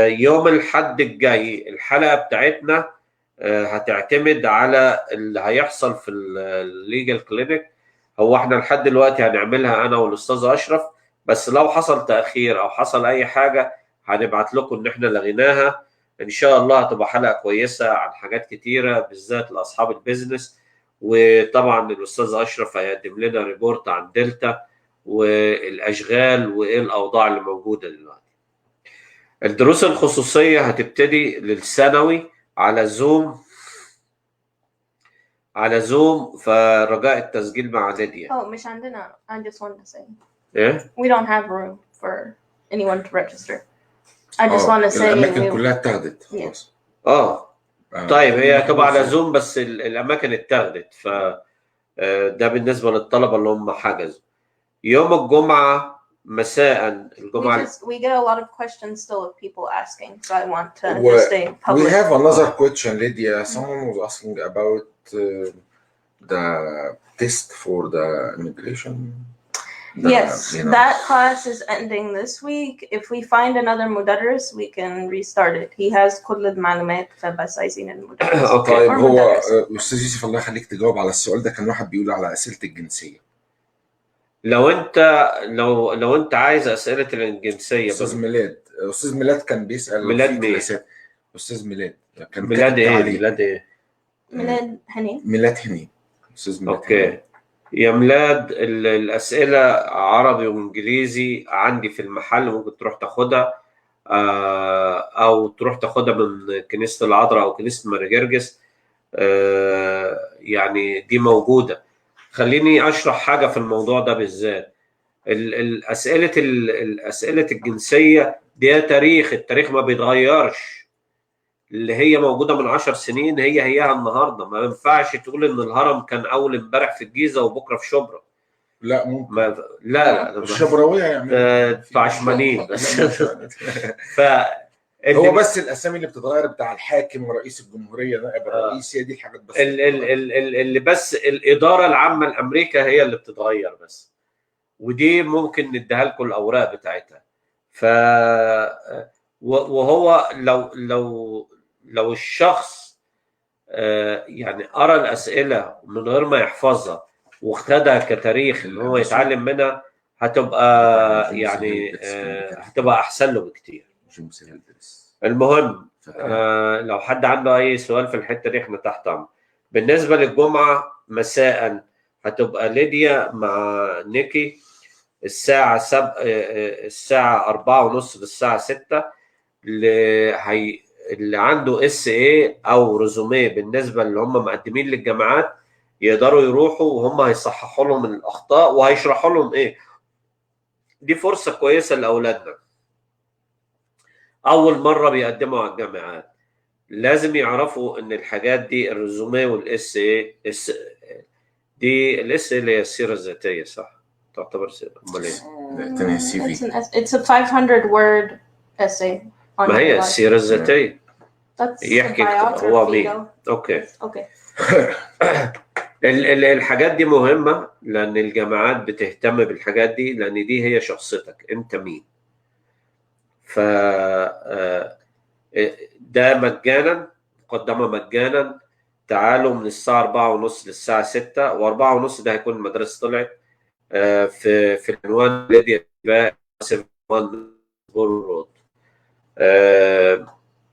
يوم الحد الجاي الحلقه بتاعتنا هتعتمد على اللي هيحصل في الليجل كلينيك. هو احنا لحد دلوقتي هنعملها انا والاستاذ اشرف، بس لو حصل تاخير او حصل اي حاجه هنبعت لكم ان احنا لغيناها. ان شاء الله هتبقى حلقه كويسه عن حاجات كتيره بالذات لاصحاب البيزنس. وطبعا الاستاذ اشرف هيقدم لنا ريبورت عن دلتا والاشغال وايه الاوضاع اللي موجوده دلوقتي. الدروس الخصوصيه هتبتدي للثانوي على زوم، فرجاء التسجيل مع ليديا. مش عندنا. I just want to say ايه we don't have room for anyone to register. I just want to say الاماكن كلها اتاخدت خلاص. طيب هي طبعا على زوم بس الاماكن اتاخدت. ف ده بالنسبه للطلبه اللي هم حجزوا. يوم الجمعه مساء، الجمعه we get a lot of questions still of people asking, so I want to just stay public. We have another question, Lydia. Someone was asking about the test for the immigration. Yes, that class is ending this week. If we find another مدرس we can restart it. He has كل المعلومات، فبس عايزين المدرس. طيب هو استاذ يوسف الله يخليك تجاوب على السؤال ده. كان واحد بيقول على اسئله الجنسيه. لو انت عايز اسئله الجنسيه. استاذ ميلاد كان بيسال. ميلاد ايه؟ استاذ ميلاد كان ميلاد ايه؟ ميلاد هنين. ميلاد هنين. استاذ ميلاد. اوكي يا ميلاد، الاسئله عربي وانجليزي عندي في المحل، ممكن تروح تاخدها او تروح تاخدها من كنيسه العذراء او كنيسه ماري جرجس. يعني دي موجوده. خليني اشرح حاجه في الموضوع ده بالذات. الاسئله الجنسيه دي التاريخ ما بيتغيرش. اللي هي موجوده من 10 سنين هيها النهارده. ما ينفعش تقول ان الهرم كان اول امبارح في الجيزه وبكره في شبرا. لا ممكن. لا الشبراويه يعني عشمانين بس. هو بس الاسامي اللي بتتغير بتاع الحاكم ورئيس الجمهوريه نائب الرئيس، هي دي الحاجات بس. اللي بس الاداره العامه لامريكا هي اللي بتتغير بس، ودي ممكن نديها لكم الاوراق بتاعتها. وهو لو الشخص يعني قرا الاسئله من غير ما يحفظها واخدها كتاريخ ان هو يتعلم منها، هتبقى يعني هتبقى احسن له بكتير. المهم لو حد عنده اي سؤال في الحته دي احنا تحت امر. بالنسبه للجمعه مساء هتبقى ليديا مع نيكي الساعه 4:30 للساعه 6. اللي عنده SA او ريزوميه بالنسبه اللي هم مقدمين للجامعات يقدروا يروحوا وهم هيصححوا لهم الاخطاء وهيشرحوا لهم ايه. دي فرصه كويسه لاولادنا، اول مره بيقدموا على الجامعات لازم يعرفوا ان الحاجات دي الريزوميه والاس ايه دي الاس اللي هي السيره الذاتيه، صح؟ تعتبر سيره، امال ايه؟ It's a 500 word essay. ما هي السيره الذاتيه يحكي هو مين. اوكي. الحاجات دي مهمه لان الجامعات بتهتم بالحاجات دي، لان دي هي شخصيتك، انت مين. ف ده مجانا، مقدمه مجانا. تعالوا من الساعه 4:30 للساعه 6، و4:30 ده هيكون المدرسه طلعت في العنوان ليديا 71 رود.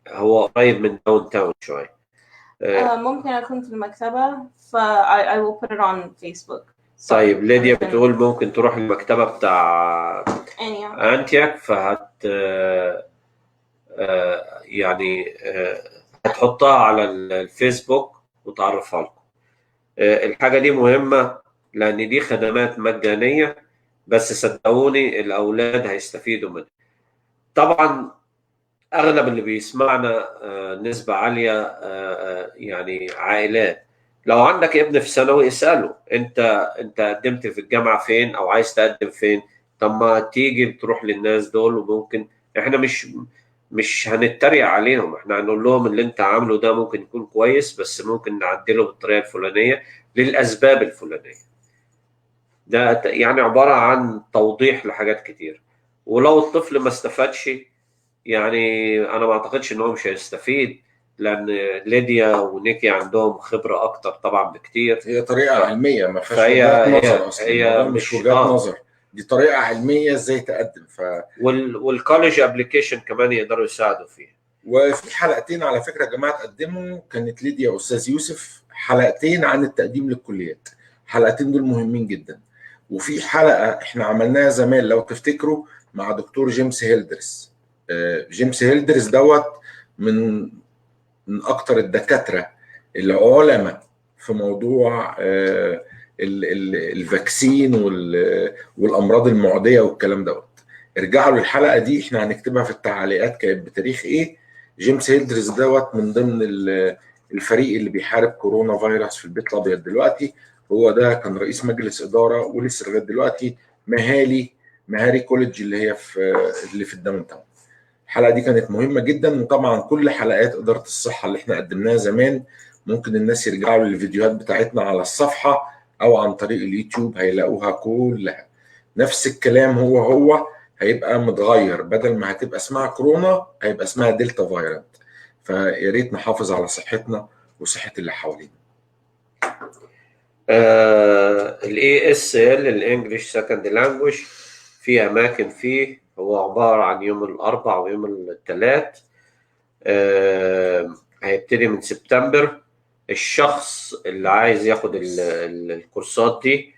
هو قريب من داون تاون شوي. ممكن اكون في المكتبه، I will put it on Facebook. طيب ليديا بتقول ممكن تروح المكتبه بتاع انتياك، فهت يعني هتحطها على الفيسبوك وتعرفها لكم. الحاجه دي مهمه لان دي خدمات مجانيه، بس صدقوني الاولاد هيستفيدوا منها. طبعا اغلب اللي بيسمعنا نسبه عاليه يعني عائلات. لو عندك ابن في ثانوي اساله انت قدمت في الجامعه فين او عايز تقدم فين. طب ما تيجي تروح للناس دول، وممكن احنا مش هنتريق عليهم، احنا هنقول لهم اللي انت عامله ده ممكن يكون كويس، بس ممكن نعدله بالطريقه الفلانيه للاسباب الفلانيه. ده يعني عباره عن توضيح لحاجات كتير. ولو الطفل ما استفادش، يعني انا ما اعتقدش ان هو مش هيستفيد، لان ليديا ونيكي عندهم خبره اكتر طبعا بكتير. هي طريقه علميه ما فيهاش وجهات نظر اصلا. هي مش وجهات نظر، دي طريقه علميه ازاي تقدم. والكوليج ابلكيشن كمان يقدروا يساعدوا فيه. وفي حلقتين على فكره يا جماعه تقدموا، كانت ليديا واستاذ يوسف حلقتين عن التقديم للكليات. الحلقتين دول مهمين جدا. وفي حلقه احنا عملناها زمان لو تفتكروا مع دكتور جيمس هيلدرز. جيمس هيلدرز دوت من اكتر الدكاتره العلماء في موضوع الفاكسين والامراض المعديه والكلام دوت. ارجعوا للحلقه دي، احنا هنكتبها في التعليقات كانت بتاريخ ايه. جيمس هيلدرز دوت من ضمن الفريق اللي بيحارب كورونا فيروس في البيت الابيض دلوقتي. هو ده كان رئيس مجلس اداره ولسه لغايه دلوقتي مهاري كوليدج اللي هي في الداون تاون. الحلقه دي كانت مهمه جدا. وطبعا كل حلقات اداره الصحه اللي احنا قدمناها زمان ممكن الناس يرجعوا للفيديوهات بتاعتنا على الصفحه او عن طريق اليوتيوب هيلاقوها كلها. نفس الكلام هو هيبقى متغير، بدل ما هتبقى اسمها كورونا هيبقى اسمها دلتا فايرنت. فيا ريت نحافظ على صحتنا وصحه اللي حوالينا. الاي اس ال الانجليش سكند لانجويج في اماكن فيه هو عباره عن يوم الاربعاء ويوم الثلاث. هيبتدي من سبتمبر. الشخص اللي عايز ياخد الكورسات دي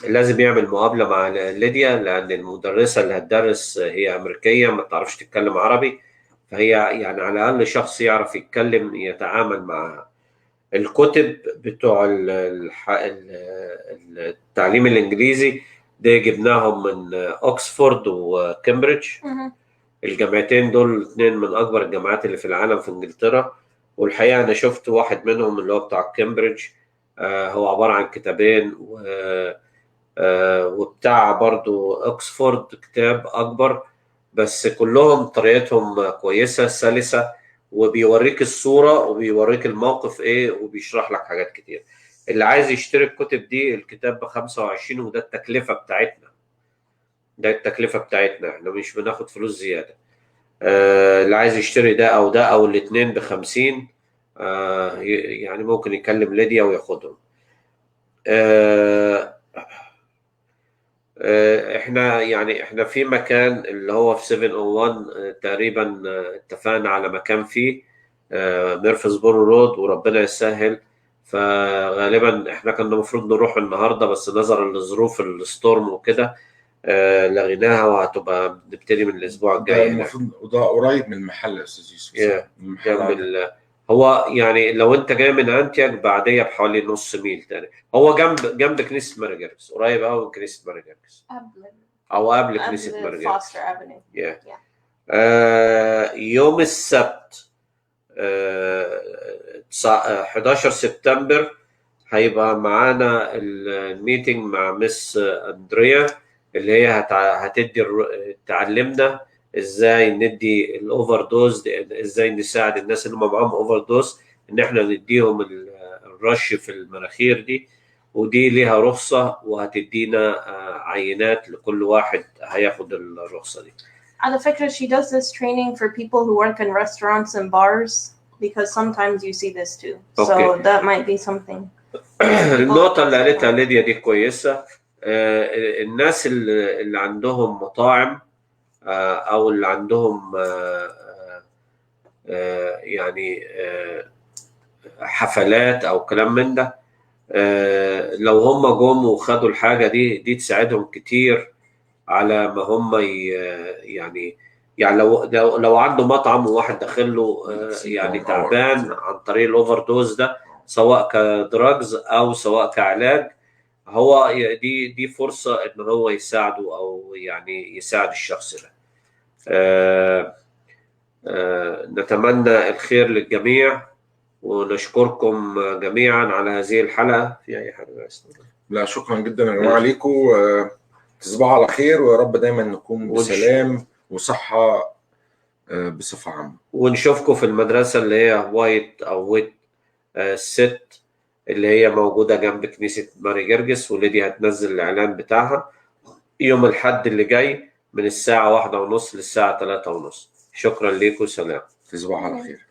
لازم يعمل مقابله مع ليديا، لان المدرسه اللي هتدرس هي امريكيه ما بتعرفش تتكلم عربي، فهي يعني على الاقل شخص يعرف يتكلم يتعامل معها. الكتب بتوع التعليم الانجليزي ده جبناهم من اوكسفورد وكامبريدج. الجامعتين دول اثنين من اكبر الجامعات اللي في العالم في انجلترا. والحقيقه انا شفت واحد منهم اللي هو بتاع كامبريدج، هو عباره عن كتابين، وبتاع برضو اوكسفورد كتاب اكبر، بس كلهم طريقتهم كويسه سلسه، وبيوريك الصوره وبيوريك الموقف ايه وبيشرح لك حاجات كتير. اللي عايز يشتري الكتب دي الكتاب ب25، وده التكلفه بتاعتنا، احنا مش بناخد فلوس زياده. اللي عايز يشتري ده او الاثنين ب50، يعني ممكن يكلم ليديا وياخدهم. احنا في مكان اللي هو في 701 تقريبا اتفقنا على مكان فيه ميرفزبورو رود، وربنا يسهل. فغالبا احنا كنا المفروض نروح النهارده، بس نظرا لظروف الستورم وكده لغيناها، وهتبقى نبتدي من الاسبوع الجاي. المفروض ده قريب من المحل يا استاذ يوسف. هو يعني لو انت جاي من انتياج بعديه بحوالي نص ميل تاني. هو جنب كنيسه ماري جرجس، قريب قوي من كنيسه ماري جرجس او قبل كنيسه ماري جرجس. يوم السبت 11 سبتمبر هيبقى معانا الميتنج مع مس اندريا اللي هي هتدي تعلمنا ازاي ندي الاوفر دوز، ازاي نساعد الناس اللي هم معاهم اوفر دوز ان احنا نديهم الرش في المناخير دي، ودي ليها رخصه وهتدينا عينات لكل واحد هياخد الرخصه دي. على فكرة she does this training for people who work in restaurants and bars because sometimes you see this too. So that might be something. النقطة اللي قالتها ليديا دي كويسة. الناس اللي عندهم مطاعم أو اللي عندهم يعني حفلات أو كلام من ده، لو هم جم وخدوا الحاجة دي تساعدهم كتير على ما هم يعني لو عنده مطعم وواحد داخل له يعني تعبان عن طريق الاوفر دوز ده، سواء كدراجز او سواء كعلاج، هو دي فرصه ان هو يساعده او يعني يساعد الشخص ده. نتمنى الخير للجميع ونشكركم جميعا على هذه الحلقه. في اي حاجه؟ لا شكرا جدا يا جماعه ليكم، تصبحوا على خير ويا رب دايما نكون بسلام وصحه بصفه عامه، ونشوفكم في المدرسه اللي هي وايت او ويت ست اللي هي موجوده جنب كنيسه ماري جرجس، وليدي هتنزل الاعلان بتاعها يوم الاحد اللي جاي من الساعه 1:30 للساعه 3:30. شكرا لكم، سلام، تصبحوا على خير.